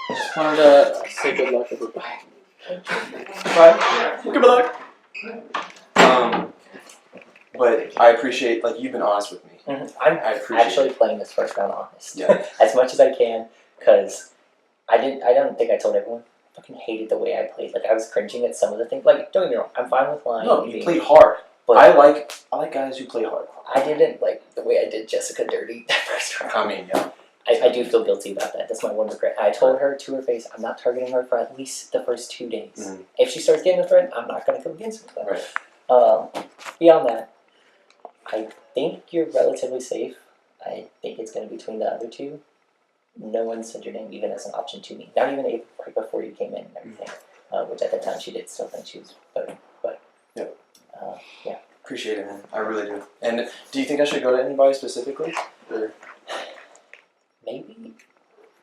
Just wanted to say good luck, everybody. Bye. Good luck. But I appreciate, like, you've been honest with me. I'm I appreciate actually it. playing this first round honest. Yeah. As much as I can, because I don't think I told everyone. I fucking hated the way I played. Like I was cringing at some of the things. Like don't get me wrong, I'm fine with lying. No, and you being- played hard. But I like guys who play hard. I didn't like the way I did Jessica dirty that first round. I mean, yeah. I do feel guilty about that. That's my one regret. I told her to her face, I'm not targeting her for at least the first 2 days. Mm-hmm. If she starts getting a threat, I'm not going to go against her. Right. Beyond that, I think you're relatively safe. I think it's going to be between the other two. No one said your name even as an option to me. Not even right before you came in and everything. Which at the time she did still think she was voting. But yeah. Yeah. Appreciate it, man. I really do. And do you think I should go to anybody specifically? Or? Maybe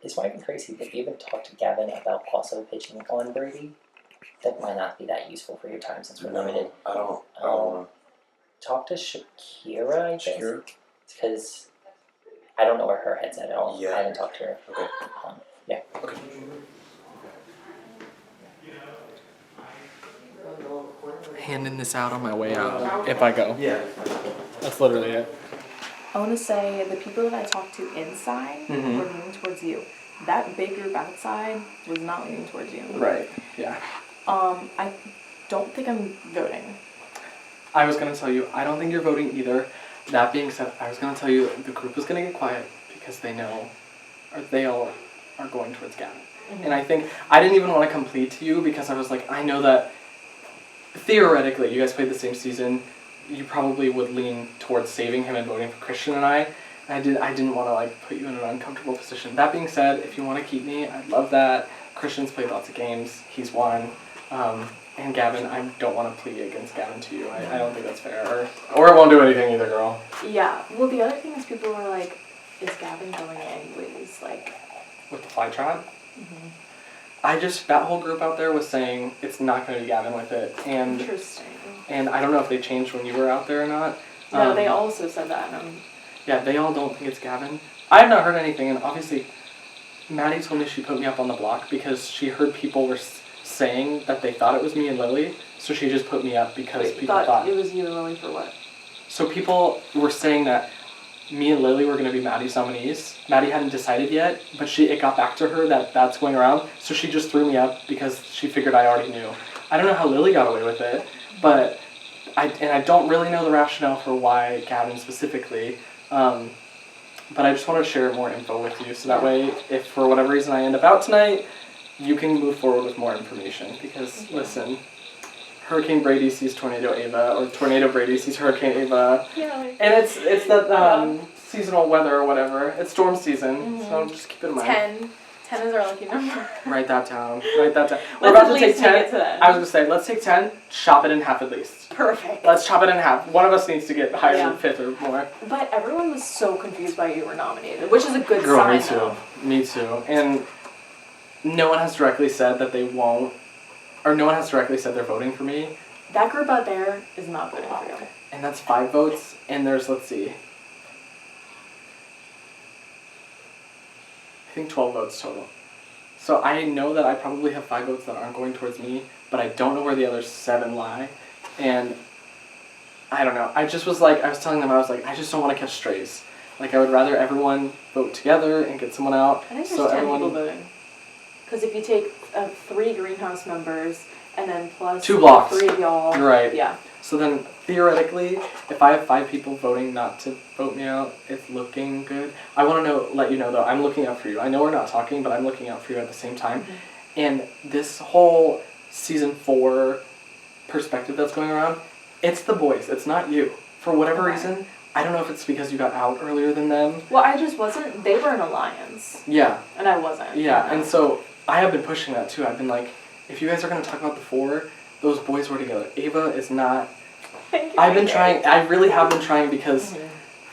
this might be crazy, but you even talked to Gavin about also pitching on Brady. That might not be that useful for your time since we're limited. I don't know. Talk to Shakira, I guess. Shakira? Because I don't know where her head's at all. Yeah. I haven't talked to her. Okay. Yeah. Okay. Handing this out on my way out if I go. Yeah. That's literally it. I want to say the people that I talked to inside Mhm. were leaning towards you. That big group outside was not leaning towards you. Right. Yeah. I don't think I'm voting. I was gonna tell you, I don't think you're voting either. That being said, I was gonna tell you the group is gonna get quiet because they know, or they all are going towards Gavin. And I think I didn't even want to complete to you because I was like, I know that theoretically you guys played the same season. You probably would lean towards saving him and voting for Christian and I. I didn't want to like put you in an uncomfortable position. That being said, if you want to keep me, I'd love that. Christian's played lots of games. He's won. And Gavin, I don't want to plea against Gavin to you. I don't think that's fair. Or it won't do anything either, girl. Yeah. Well, the other thing is people were like, is Gavin going anyways? Like, With the fly tribe? That whole group out there was saying it's not going to be Gavin with it. And interesting. And I don't know if they changed when you were out there or not. No, they also said that. Yeah, they all don't think it's Gavin. I have not heard anything, and obviously, Maddie told me she put me up on the block because she heard people were saying that they thought it was me and Lily, so she just put me up because people thought it was you and Lily for what? So people were saying that me and Lily were going to be Maddie's nominees. Maddie hadn't decided yet, but it got back to her that that's going around, so she just threw me up because she figured I already knew. I don't know how Lily got away with it, but I don't really know the rationale for why Gavin specifically, but I just want to share more info with you, so that way, if for whatever reason I end up out tonight, you can move forward with more information, because listen, Hurricane Brady sees Tornado Ava, or Tornado Brady sees Hurricane Ava, and it's that seasonal weather or whatever. It's storm season, so just keep it in mind. 10 is our lucky number. Write that down. We're Let's about at to take least make 10. it to that. I was gonna say, let's take 10, chop it in half at least. Perfect. Let's chop it in half. One of us needs to get higher Yeah. than 5th or more. But everyone was so confused why you were nominated, which is a good Girl, sign. me too. Though. Me too. And no one has directly said that they won't, or no one has directly said they're voting for me. That group out there is not voting for you. And that's 5 votes, and there's, let's see, I think 12 votes total. So I know that I probably have 5 votes that aren't going towards me, but I don't know where the other 7 lie. And I don't know. I just was like, I was telling them, I was like, I just don't want to catch strays. Like I would rather everyone vote together and get someone out. I think so there's 10 everyone people voting. Because if you take 3 greenhouse members and then plus 2 blocks. 3 of y'all. Right. Yeah. So then theoretically, if I have 5 people voting not to vote me out, it's looking good. I want to let you know though, I'm looking out for you. I know we're not talking, but I'm looking out for you at the same time. Mm-hmm. And this whole season 4 perspective that's going around, it's the boys. It's not you. For whatever reason, I don't know if it's because you got out earlier than them. Well, I just wasn't. They were an alliance. Yeah. And I wasn't. Yeah, and so I have been pushing that too. I've been like, if you guys are going to talk about the 4, those boys were together. Ava is not. I've been trying. I really have been trying because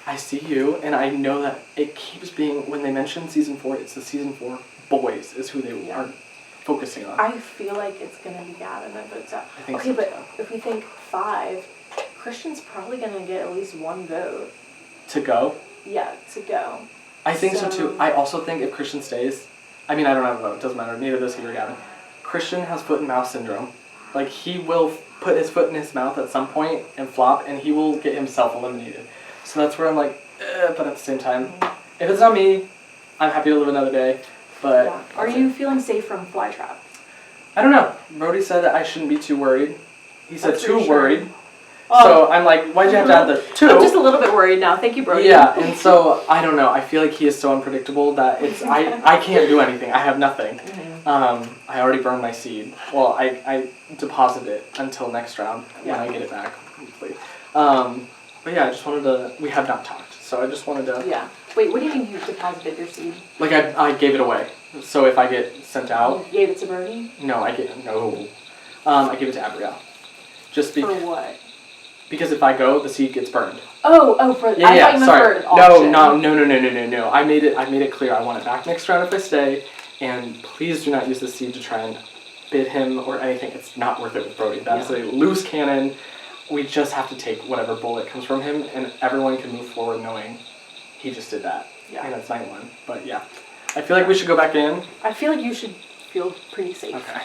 I see you, and I know that it keeps being, when they mention season 4, it's the season 4 boys is who they are focusing on. I feel like it's gonna be Gavin that votes out. I think okay, so, but too. if we think 5, Christian's probably gonna get at least 1 vote. To go. Yeah, to go. I think so too. I also think if Christian stays, I mean, I don't have a vote. It doesn't matter. Neither does he or Gavin. Christian has foot and mouth syndrome. Like, he will put his foot in his mouth at some point and flop, and he will get himself eliminated. So that's where I'm like, but at the same time, if it's not me, I'm happy to live another day. But Yeah. Are you feeling safe from Flytrap? I don't know. Brody said that I shouldn't be too worried. He said That's too reassuring. worried. So I'm like, why'd you have to add the 2? I'm just a little bit worried now. Thank you, Brody. Yeah, and so I don't know. I feel like he is so unpredictable that it's I can't do anything. I have nothing. I already burned my seed. Well, I deposit it until next round when I get it back. Hopefully. But yeah, I just wanted to. We have not talked, so I just wanted to. Yeah. Wait, what do you mean you deposited your seed? Like I gave it away. So if I get sent out. You gave it to Brody? No, I gave no. I gave it to Abigail. Just For what? Because if I go, the seed gets burned. Oh, for Yeah, I thought you meant sorry. for an auction. No. I made it clear I want it back next round if I stay, and please do not use the seed to try and bid him or anything. It's not worth it with Brody. That's a loose cannon. We just have to take whatever bullet comes from him, and everyone can move forward knowing he just did that. Yeah. And it's 9-1. But yeah, I feel like we should go back in. I feel like you should feel pretty safe. Okay.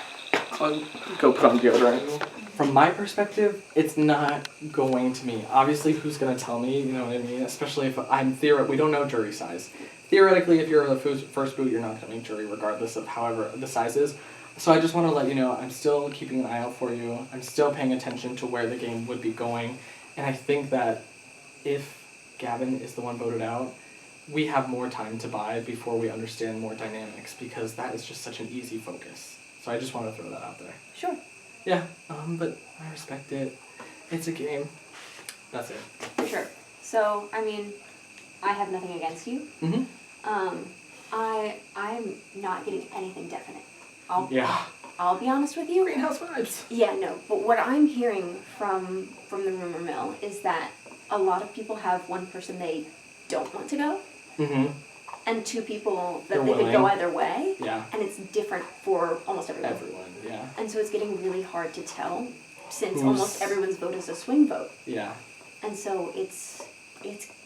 I'll go put on deodorant. From my perspective, it's not going to me. Obviously, who's going to tell me, you know what I mean? Especially if I'm we don't know jury size. Theoretically, if you're the first boot, you're not going to make jury regardless of however the size is. So I just want to let you know, I'm still keeping an eye out for you. I'm still paying attention to where the game would be going. And I think that if Gavin is the one voted out, we have more time to buy before we understand more dynamics, because that is just such an easy focus. So I just want to throw that out there. Sure. Yeah, but I respect it. It's a game. That's it. For sure. So, I mean, I have nothing against you. Mm-hmm. I'm not getting anything definite. I'll be honest with you. Greenhouse vibes. Yeah, no. But what I'm hearing from the rumor mill is that a lot of people have one person they don't want to go, Mm-hmm. and 2 people that They're they could go willing. either way. Yeah. And it's different for almost everyone. Yeah. And so it's getting really hard to tell, since Who's- almost everyone's vote is a swing vote. Yeah. And so it's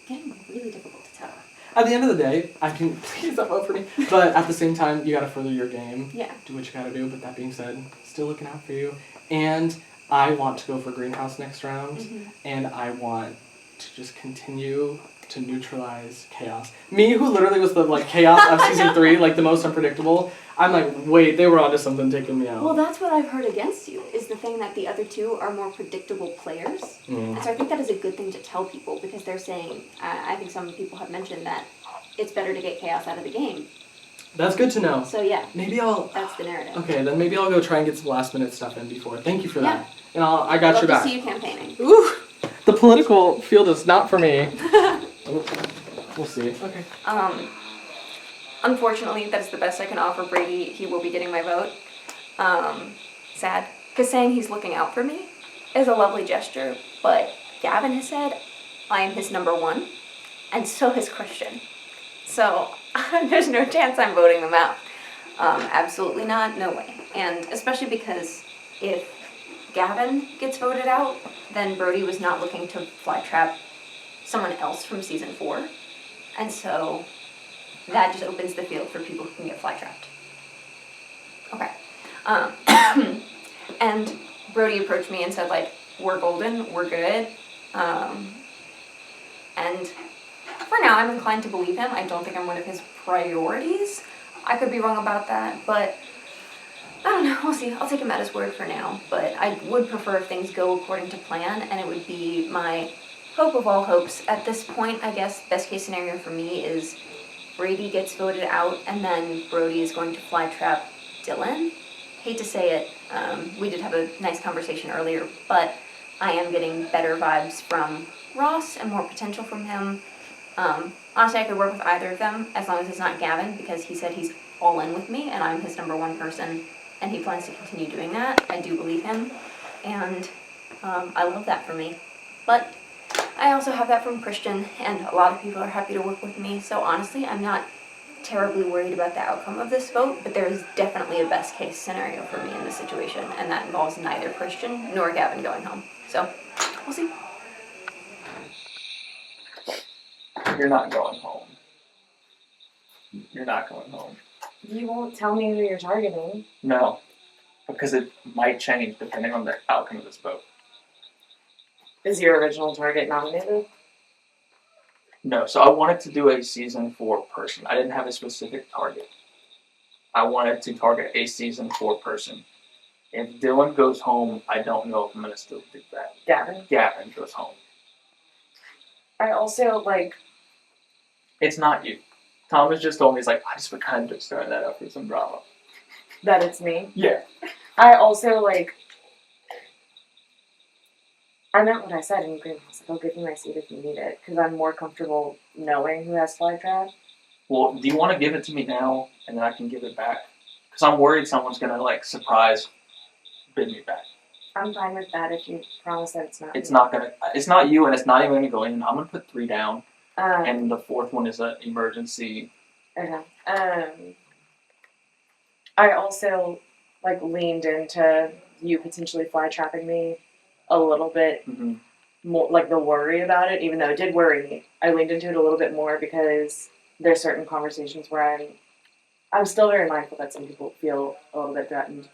getting really difficult to tell. At the end of the day, I can please don't vote for me. But at the same time, you gotta further your game. Yeah. Do what you gotta do. But that being said, still looking out for you. And I want to go for Greenhouse next round. Mhm. And I want to just continue to neutralize chaos. Me, who literally was the chaos of season 3, the most unpredictable. I'm like, wait, they were onto something taking me out. Well, that's what I've heard against you, is the thing that the other 2 are more predictable players. Mm. And so I think that is a good thing to tell people, because they're saying, I think some people have mentioned that it's better to get chaos out of the game. That's good to know. So yeah, Maybe I'll. that's the narrative. Okay, then maybe I'll go try and get some last minute stuff in before. Thank you for Yeah. that. And I got Love your back. to see you campaigning. Ooh, the political field is not for me. We'll see. Okay. Unfortunately, that's the best I can offer Brady. He will be getting my vote. Sad. Because saying he's looking out for me is a lovely gesture, but Gavin has said I am his number 1, and so has Christian. So there's no chance I'm voting them out. Absolutely not, no way. And especially because if Gavin gets voted out, then Brody was not looking to fly trap someone else from season 4. And so that just opens the field for people who can get fly trapped. Okay. And Brody approached me and said, we're golden, we're good. And for now, I'm inclined to believe him. I don't think I'm one of his priorities. I could be wrong about that, but I don't know. We'll see. I'll take him at his word for now. But I would prefer if things go according to plan, and it would be my hope of all hopes. At this point, I guess, best case scenario for me is Brady gets voted out, and then Brody is going to fly trap Dylan. Hate to say it, we did have a nice conversation earlier, but I am getting better vibes from Ross and more potential from him. Honestly, I could work with either of them as long as it's not Gavin, because he said he's all in with me and I'm his number one person, and he plans to continue doing that. I do believe him, and I love that for me. But I also have that from Christian, and a lot of people are happy to work with me, so honestly, I'm not terribly worried about the outcome of this vote, but there is definitely a best case scenario for me in this situation, and that involves neither Christian nor Gavin going home. So, we'll see. You're not going home. You're not going home. You won't tell me who you're targeting. No, because it might change depending on the outcome of this vote. Is your original target nominated? No, so I wanted to do a season 4 person. I didn't have a specific target. I wanted to target a season 4 person. If Dylan goes home, I don't know if I'm gonna still do that. Gavin goes home. I also, It's not you. Thomas just told me, he's like, I just would kind of just throwing that up for some drama. that it's me. Yeah. I also, I meant what I said in Greenhouse. I'll give you my seat if you need it, because I'm more comfortable knowing who has Flytrap. Well, do you want to give it to me now, and then I can give it back? Because I'm worried someone's gonna surprise bid me back. I'm fine with that if you promise that it's not It's me. not gonna. It's not you, and it's not even gonna go in. I'm gonna put 3 down, Um, and the 4th one is an emergency. Okay. I also leaned into you potentially fly trapping me a little bit more, the worry about it, even though it did worry me. I leaned into it a little bit more because there's certain conversations where I'm still very mindful that some people feel a little bit threatened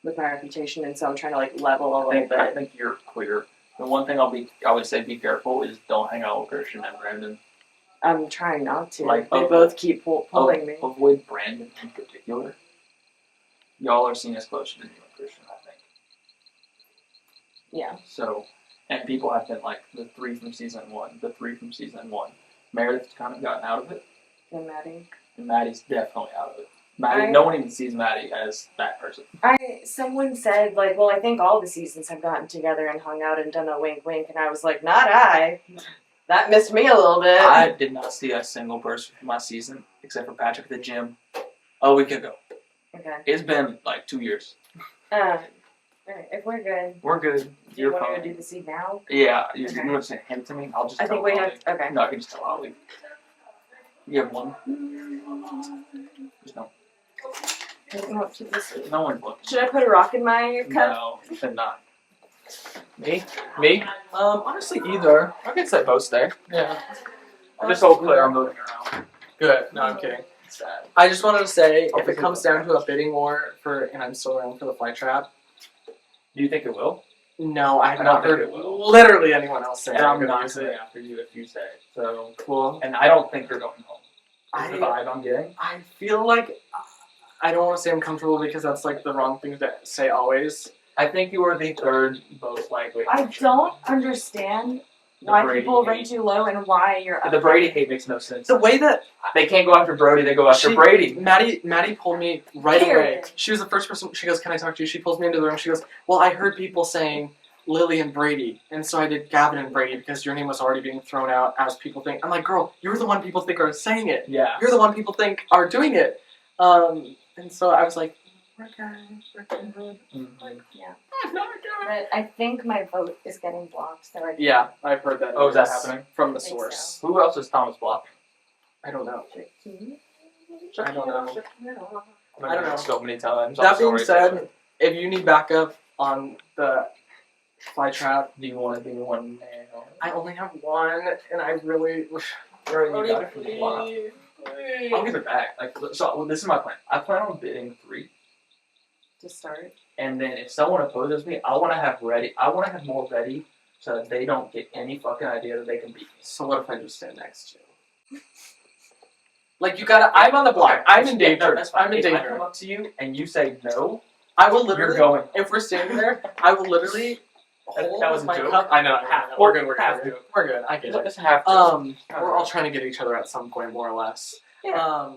with my reputation, and so I'm trying to level a little bit. I think you're clear. The one thing I would say be careful is don't hang out with Christian and Brandon. I'm trying not to. They both keep pulling me. Avoid Brandon in particular. Y'all are seen as closer than you and Christian, I think. Yeah. So, and people have been the 3 from season 1, the 3 from season 1. Meredith's kind of gotten out of it. And Maddie. And Maddie's definitely out of it. Maddie, no one even sees Maddie as that person. Someone said, well, I think all the seasons have gotten together and hung out and done a wink wink, and I was like, not I. That missed me a little bit. I did not see a single person from my season, except for Patrick at the gym, a week ago. Okay. It's been 2 years. Alright, if we're good. We're good. Do you want to go do the seed now? Yeah, you Okay. want to say him to me? I'll just I tell think we Ollie. have. Okay. No, I can just tell Ollie. You have one? Just no. No one's looking. Should I put a rock in my cup? No, they're not. Me? Honestly, either. I can say both stay. Yeah. I'm just so clear I'm moving around. Good. No, I'm kidding. I just wanted to say, if it comes down to a bidding war and I'm still around for the fly trap. Do you think it will? No, I have I don't not think heard it will. literally anyone else say And I'm I'm going to not use coming it. after you if you say it. So, cool. And I don't think you're going home. Is the I- vibe I'm getting? I feel like I don't want to say I'm comfortable because that's the wrong thing to say always. I think you are the 3rd most likely. I don't understand why Brady people hate. rate you low and why you're up. The Brady hate makes no sense. The way that They can't go after Brody, they go after Brady. Maddie pulled me right Here. away. She was the first person. She goes, "Can I talk to you?" She pulls me into the room. She goes, "Well, I heard people saying Lily and Brady, and so I did Gavin and Brady because your name was already being thrown out as people think." I'm like, "Girl, you're the one people think are saying it. Yeah. You're the one people think are doing it." And so I was like, "We're good. Yeah. But I think my vote is getting blocked, so I Yeah, I've heard that. Oh, is that news happening? from the I think source? Who else is Thomas blocked? I don't know. I don't know. I don't know. So many times. That I'm being sorry, said, Taylor. if you need backup on the fly trap, Do you want to do one now? I only have one, and I really. Bro, you got it from the block. I'll give it back. So this is my plan. I plan on bidding 3, to start. and then if someone opposes me, I want to have ready. I want to have more ready, so that they don't get any fucking idea that they can beat me. So what if I just stand next to you? Like you gotta. I'm on the block. I'm in Yeah, danger. no, that's fine. I'm in If I danger. come up to you and you say no, I will literally. you're going. If we're standing there, I will literally hold That was a my joke? cup. I know. We're good. We're Half good. We're good. I get it. It's half. We're all trying to get each other at some point, more or less. Yeah.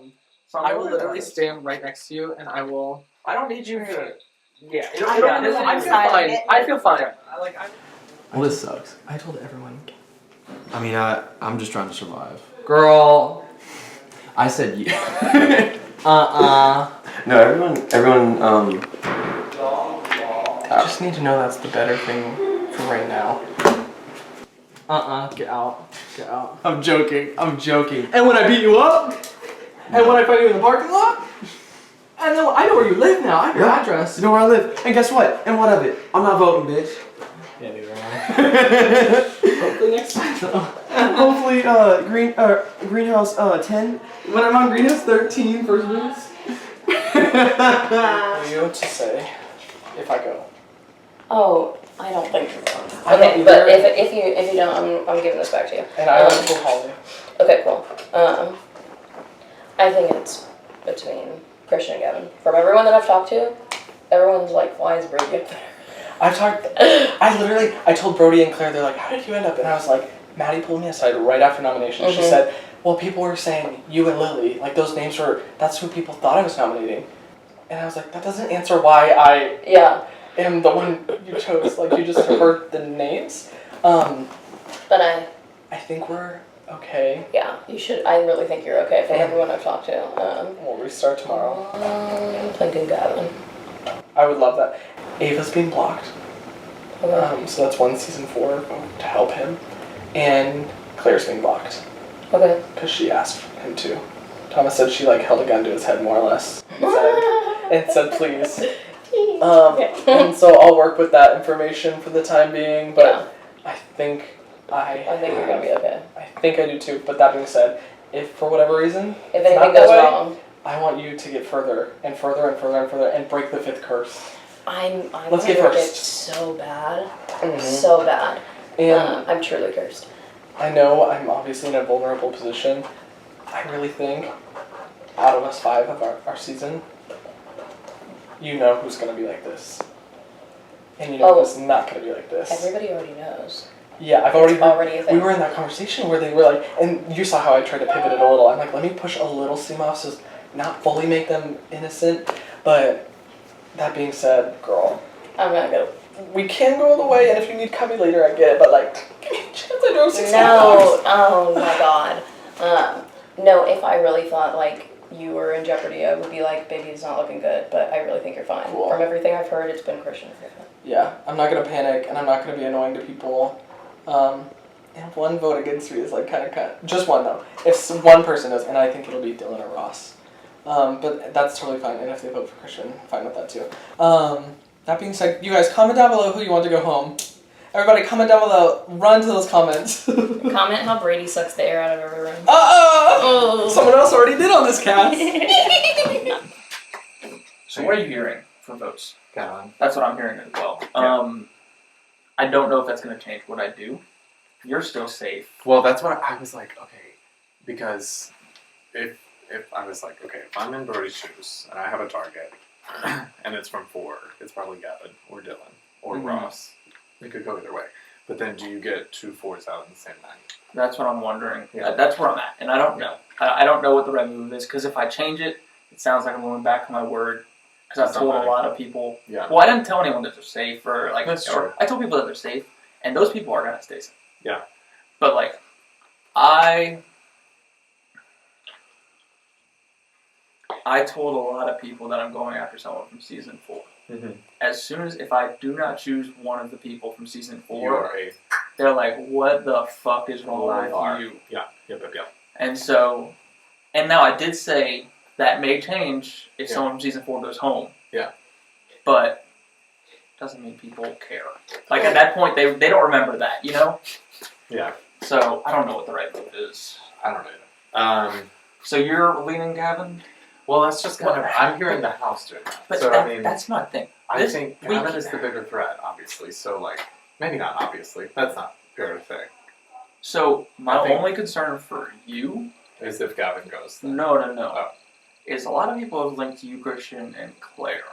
I will literally stand right next to you, and I will. I don't need you to. Yeah. I feel fine. I feel fine. Well, this sucks. I told everyone. I mean, I'm just trying to survive. Girl. I said you. No, everyone. I just need to know that's the better thing for right now. Get out. Get out. I'm joking. And when I beat you up, and when I find you in the parking lot, I know where you live now. I have your address. You know where I live. And guess what? And what of it? I'm not voting, bitch. Yeah, neither am I. Hopefully next time though. Hopefully, Greenhouse 10. When I'm on Greenhouse 13, first moves. What do you have to say if I go? Oh, I don't think you're wrong. I don't Okay, but either. if you don't, I'm giving this back to you. And I went to Holly. Okay, cool. I think it's between Christian and Gavin. From everyone that I've talked to, everyone's like, why is Brady up there? I told Brody and Claire, they're like, how did you end up? And I was like, Maddie pulled me aside right after nomination. She said, well, people were saying you and Lily, like those names that's who people thought I was nominating. And I was like, that doesn't answer why I am the one you chose. Like, you just heard the names. But I think we're okay. Yeah, you should. I really think you're okay from everyone I've talked to. We'll restart tomorrow. I'm thinking Gavin. I would love that. Ava's being blocked. Okay. So that's one season 4 to help him. And Claire's being blocked. Okay. Because she asked him to. Thomas said she held a gun to his head more or less. And said please. And so I'll work with that information for the time being, but I think I think you're gonna be okay. I think I do too. But that being said, if for whatever reason If it's anything not that goes way, wrong, I want you to get further and further and further and further and break the 5th curse. I'm Let's get gonna first. get so bad, Mhm. so bad. And I'm truly cursed. I know I'm obviously in a vulnerable position. I really think out of us 5 of our season, you know who's going to be like this. And you know who's not going to be like this. Everybody already knows. Yeah, I've It's already a thing. we were in that conversation where they were like, and you saw how I tried to pivot it a little. I'm like, let me push a little steam off so not fully make them innocent. But that being said, girl, I'm not gonna. we can go the way, and if you need coffee later, I get it. But give me a chance. I drove 16 No, bucks. oh my god. No, if I really thought you were in jeopardy, I would be like, baby, it's not looking good. But I really think you're fine. Cool. From everything I've heard, it's been Christian. Yeah, I'm not gonna panic, and I'm not gonna be annoying to people. And one vote against me is kind of just one though. If one person does, and I think it'll be Dylan or Ross. But that's totally fine. And if they vote for Christian, fine with that too. That being said, you guys comment down below who you want to go home. Everybody, comment down below. Run to those comments. Comment how Brady sucks the air out of every room. Oh! Someone else already did on this cast. So what are you hearing for votes? Gavin. That's what I'm hearing as well. I don't know if that's going to change what I do. You're still safe. Well, that's what I was like, okay, because if I was like, okay, if I'm in Brody's shoes and I have a target and it's from 4, it's probably Gavin or Dylan or Ross. It could go either way. But then do you get 2 4s out in the same night? That's what I'm wondering. That's where I'm at, and I don't know. I don't know what the right move is, because if I change it, it sounds like I'm going back on my word. Because I've told a lot of people. Yeah. Well, I didn't tell anyone that they're safe, or That's true. I told people that they're safe, and those people are gonna stay safe. Yeah. But I told a lot of people that I'm going after someone from season 4. Mm-hmm. As soon as if I do not choose one of the people from season 4, You are a they're like, "What the fuck is wrong with you?" Yeah. Yep. And so, and now I did say that may change if someone from season 4 goes home. Yeah. But doesn't mean people care. At that point, they don't remember that, Yeah. So I don't know what the right move is. I don't know. So you're leaning Gavin? Well, that's just kind of, I'm hearing the house doing that. But So, that's not a thing. I think Gavin is the bigger threat, obviously. So, maybe not obviously. That's not fair to say. So my I think- only concern for you Is if Gavin goes. Then. No. Oh. Is a lot of people have linked you, Christian, and Claire.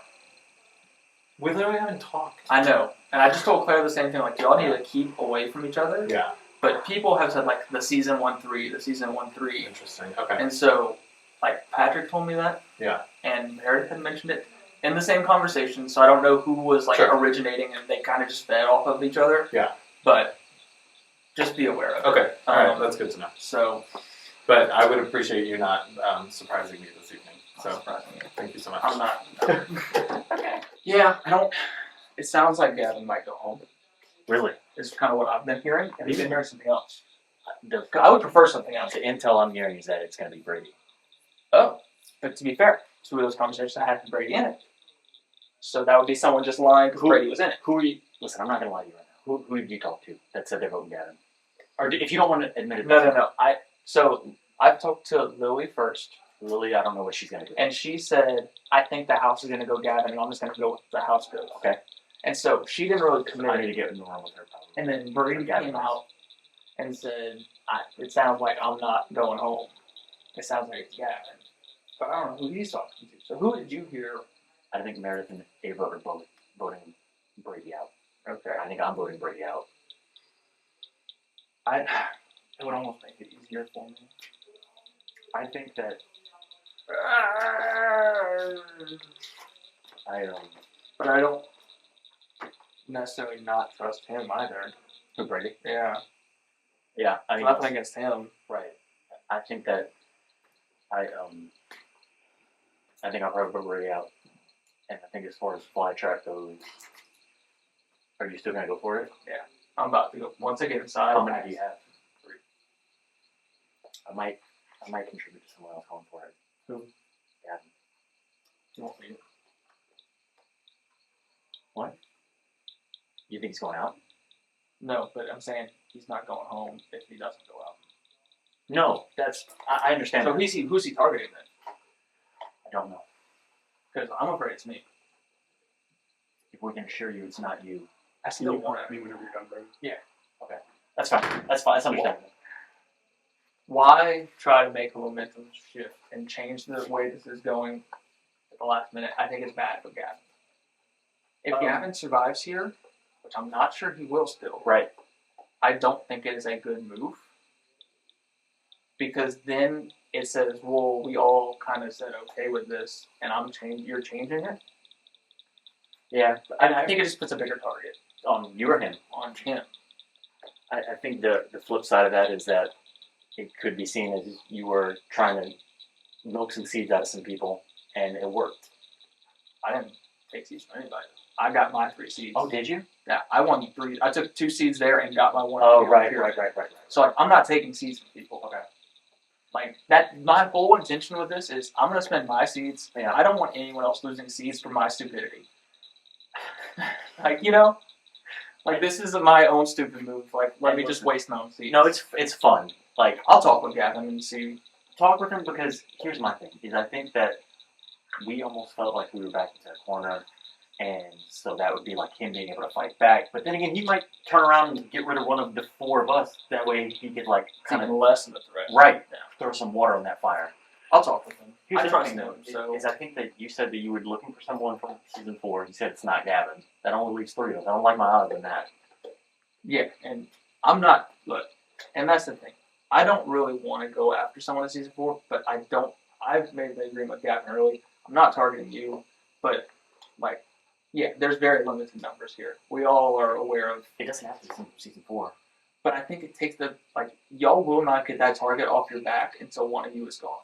We literally haven't talked. I know, and I just told Claire the same thing. Like, y'all need to keep away from each other. Yeah. But people have said like the season 1-3, the season 1-3. Interesting. Okay. And so, like Patrick told me that. Yeah. And Meredith had mentioned it in the same conversation. So I don't know who was like Sure. originating, and they kind of just fed off of each other. Yeah. But just be aware of it. Okay. All right. That's good to know. So. But I would appreciate you not surprising me this evening. So thank you so much. I'm not. Okay. Yeah, I don't. It sounds like Gavin might go home. Really? Is kind of what I've been hearing. Have you been hearing something else? The, I would prefer something else. The intel I'm hearing is that it's going to be Brady. Oh, but to be fair, two of those conversations I had with Brady in it. So that would be someone just lying because Brady was in it. Who are you? Listen, I'm not going to lie to you right now. Who did you talk to that said they're voting Gavin? Or if you don't want to admit it. No. So I've talked to Lily first. Lily, I don't know what she's going to do. And she said, I think the House is going to go Gavin, and I'm just going to go with the House goes. Okay. And so she didn't really commit. I need to get in the room with her. Probably. And then Brady came out and said, it sounds like I'm not going home. It sounds like it's Gavin. But I don't know who he's talking to. So who did you hear? I think Meredith and Ava are both voting Brady out. Okay. I think I'm voting Brady out. It would almost make it easier for me. I think that but I don't necessarily not trust him either. Who, Brady? Yeah. Yeah, I mean, nothing against him. Right. I think that I think I'll probably vote Brady out. And I think as far as fly track goes, are you still gonna go for it? Yeah. I'm about to go. Once I get inside, How many do you have? 3. I might contribute to someone else going for it. Who? Gavin. You won't need it. What? You think he's going out? No, but I'm saying he's not going home if he doesn't go out. No, I understand. So that. who's he targeting then? I don't know. Because I'm afraid it's me. If we can assure you it's not you. I still want it. Me whenever you're done, bro. Yeah. Okay. That's fine. That's fine. That's understandable. Why try to make a momentum shift and change the way this is going at the last minute? I think it's bad for Gavin. If Gavin survives here, which I'm not sure he will still, right? I don't think it is a good move. Because then it says, well, we all kind of said okay with this, and you're changing it. Yeah, And I think it just puts a bigger target on you or him. on him. I think the flip side of that is that it could be seen as you were trying to milk some seeds out of some people, and it worked. I didn't take seeds from anybody. I got my 3 seeds. Oh, did you? Yeah, I won 3. I took 2 seeds there and got my 1. Oh, right. So like, I'm not taking seeds from people. Okay. Like that, my whole intention with this is I'm gonna spend my seeds. Yeah. I don't want anyone else losing seeds for my stupidity. Like like this is my own stupid move. Like let me just waste my own seeds. No, it's fun. Like I'll talk with Gavin and see. Talk with him because here's my thing: is I think that we almost felt like we were back into the corner, and so that would be like him being able to fight back. But then again, he might turn around and get rid of one of the 4 of us. That way, he could like kind of less of a threat. Right. Yeah. Throw some water on that fire. I'll talk with him. Here's I the trust thing, him. though, So is I think that you said that you were looking for someone from season 4. You said it's not Gavin. That only leaves 3 of us. I don't like my odds in that. yeah, and I'm not and that's the thing. I don't really want to go after someone in season 4, but I've made the agreement with Gavin early. I'm not targeting you, but there's very limited numbers here. We all are aware of. It doesn't have to be season 4. But I think it takes y'all will not get that target off your back until one of you is gone.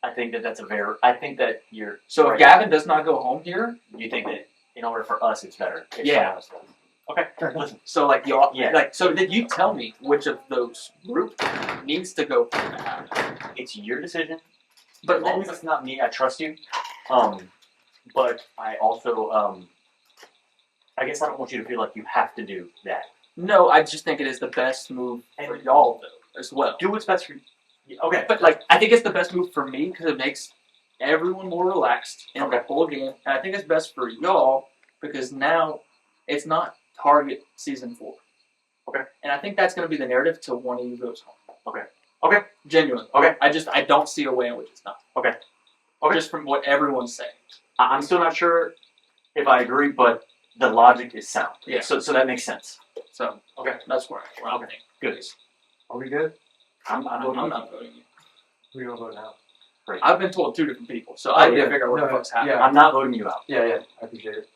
I think that I think that you're. So if Gavin does not go home here, you think that in order for us, it's better. If Yeah. someone else does. Okay. Listen. so y'all, Yeah. so did you tell me which of those groups needs to go for the half? It's your decision. But as long as it's not me, I trust you. But I also, I guess I don't want you to feel like you have to do that. No, I just think it is the best move for y'all though, as well. Do what's best for you. Okay. But I think it's the best move for me because it makes everyone more relaxed in the whole game, and I think it's best for y'all because now it's not target season 4. Okay. And I think that's going to be the narrative till one of you goes home. Okay. Okay. Genuinely. Okay. I don't see a way in which it's not. Okay. Okay. Just from what everyone's saying. I'm still not sure if I agree, but the logic is sound. Yeah. So that makes sense. So okay, that's where I'm Okay. Good. Are we good? I'm voting. not voting you. We don't vote now. Great. I've been told 2 different people, so I need to figure out what the fuck's happening. Yeah. I'm not voting you out. Yeah, I appreciate it.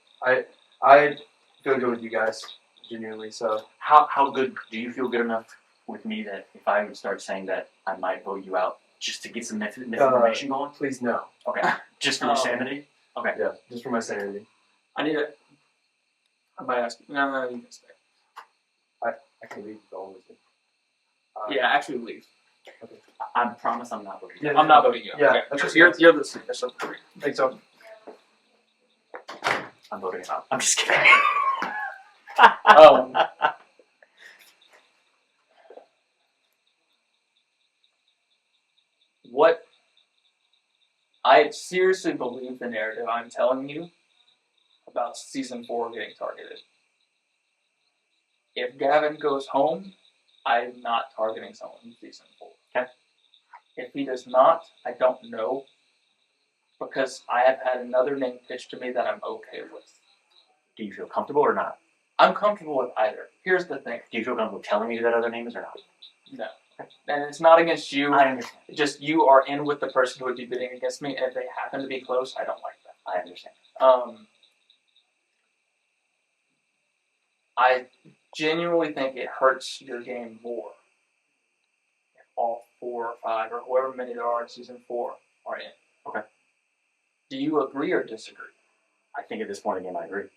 I feel good with you guys, genuinely. So How good do you feel good enough with me that if I would start saying that I might vote you out just to get some misinformation going? please no. Okay. Just for your sanity? Okay. Yeah, just for my sanity. I need to. I might ask you. No, you can stay. I can leave the only thing. Yeah, actually leave. I promise I'm not voting you Yeah, out. I'm not voting you. Yeah, Okay. that's You're the speaker, so thanks so. I'm voting him out. I'm just kidding. Um, what I seriously believe the narrative I'm telling you about season 4 getting targeted. If Gavin goes home, I'm not targeting someone in season 4. Okay. If he does not, I don't know. Because I have had another name pitched to me that I'm okay with. Do you feel comfortable or not? I'm comfortable with either. Here's the thing. Do you feel comfortable telling me who that other name is or not? No. And it's not against you. I understand. Just you are in with the person who would be bidding against me, and if they happen to be close, I don't like that. I understand. I genuinely think it hurts your game more if all 4 or 5 or however many there are in season 4 are in. Okay. Do you agree or disagree? I think at this point in the game I agree.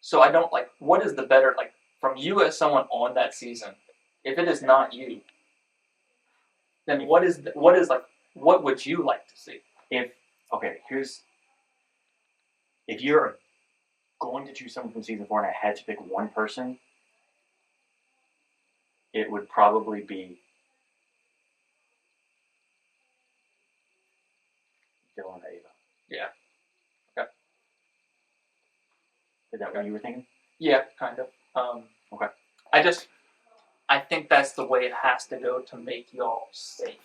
So I don't like. What is the better like from you as someone on that season? If it is not you, then what is like? What would you like to see? If you're going to choose someone from season 4 and I had to pick one person, it would probably be Dylan or Ava. Yeah. Okay. Is that what you were thinking? Yeah, kind of. Okay. I think that's the way it has to go to make y'all safe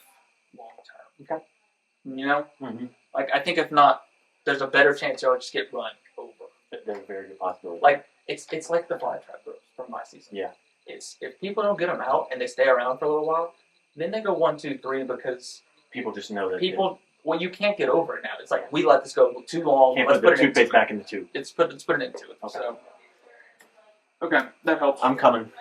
long term. Okay. You know? Mm-hmm. Like, I think if not, there's a better chance y'all just get run over. There's a very good possibility. Like, it's like the flytrap girls from my season. Yeah. It's if people don't get them out and they stay around for a little while, then they go 1, 2, 3 because people just know that well, you can't get over it now. It's like we let this go too long. Can't Let's put the put it toothpaste back in the tube. Let's put it into it. Okay. So okay, that helps. I'm coming.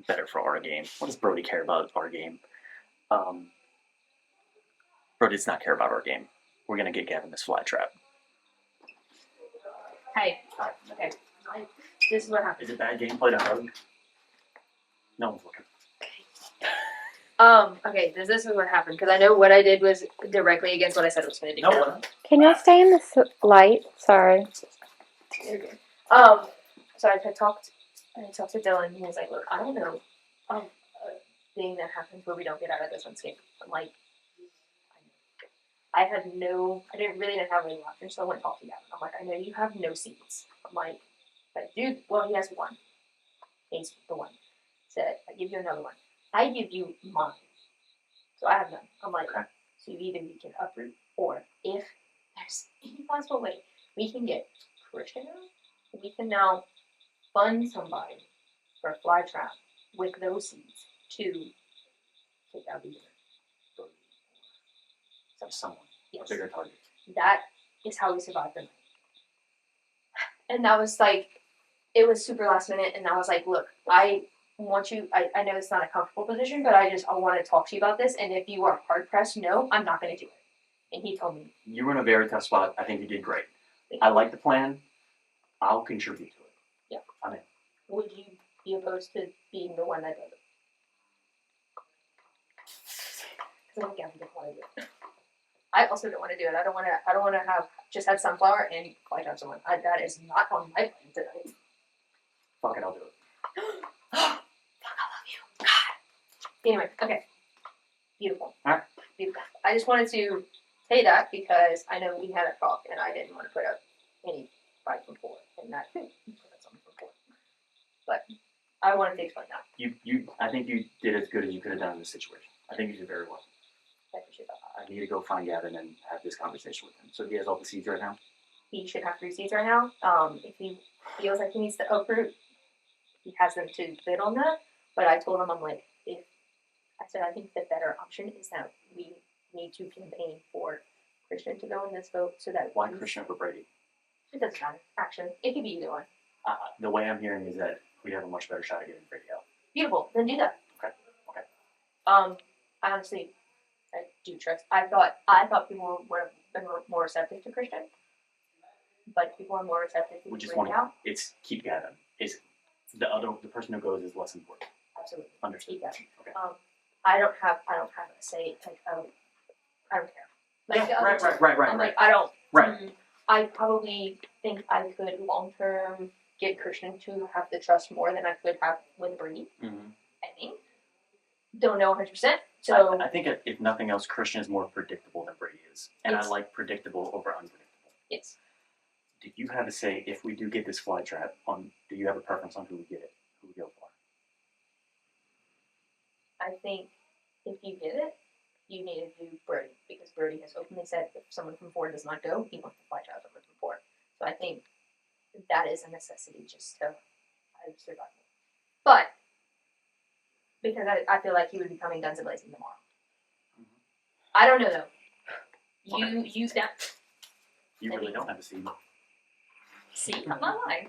Better for our game. What does Brody care about our game? Brody does not care about our game. We're gonna get Gavin this fly trap. Hey. Okay. This is what happened. Is it bad gameplay to hug? No one's looking. Okay, this is what happened, because I know what I did was directly against what I said I was going to do. No one. Can you stay in the light? Sorry. You're good. So I talked to Dylan, and he was like, look, I don't know, a thing that happens where we don't get out of this unscathed. I'm like, I didn't really have any options, so I went and talked to Gavin. I'm like, I know you have no seats. I'm like, dude, well, he has one. He's the one. Said, I give you another one. I give you mine. So I have none. I'm like, okay. So either we can uproot, or if there's any possible way we can get Christian out, we can now fund somebody for a fly trap with those seeds to take out the someone. Yes. A bigger target. That is how we survived the night. And that was like, it was super last minute, and I was like, look, I want you, I know it's not a comfortable position, but I want to talk to you about this, and if you are hard pressed, no, I'm not going to do it. And he told me. You were in a very tough spot. I think you did great. I like the plan. I'll contribute to it. Yeah. I'm in. Would you be opposed to being the one that does it? Because I think Gavin didn't want to do it. I also don't want to do it. I don't want to have just had sunflower and fly trap someone. That is not on my plan tonight. Fuck it, I'll do it. Fuck, I love you. God. Anyway, okay. Beautiful. Alright. Beautiful. I just wanted to say that because I know we had a talk and I didn't want to put up any right from 4, and that that's something from 4. But I wanted to explain that. I think you did as good as you could have done in this situation. I think you did very well. I appreciate that. I need to go find Gavin and have this conversation with him. So he has all the seeds right now? He should have 3 seeds right now. If he feels like he needs to uproot, he has them to bid on that. But I told him, I'm like, I think the better option is that we need to campaign for Christian to go in this vote so that Why Christian over Brady? it doesn't matter. Actually, it could be either one. The way I'm hearing is that we have a much better shot at getting Brady out. Beautiful. Then do that. Okay. I honestly, I do trust. I thought people would have been more receptive to Christian, but people are more receptive to We just Brady want now. it's keep Gavin. Is the person who goes is less important. Absolutely. Understood. Keep that. Okay. I don't have a say. Like I don't care. Like, Yeah, right. I'm like I don't. Right. I probably think I could long term get Christian to have the trust more than I could have with Brady. Mm-hmm. I think. Don't know 100%. So I think if nothing else, Christian is more predictable than Brady is, and Yes. I like predictable over unpredictable. yes, Do you have a say if we do get this fly trap? Do you have a preference on who we get it? Who we go for? I think if you get it, you need to do Brady because Brady has openly said if someone from 4 does not go, he wants to fly trap someone from 4. So I think that is a necessity just to survive. But because I feel like he would be coming guns a blazing tomorrow. I don't know though. You use that. You really don't have a seed. See, I'm not lying.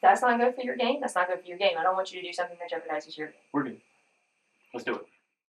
That's not good for your game. That's not good for your game. I don't want you to do something that jeopardizes your game. We're good. Let's do it.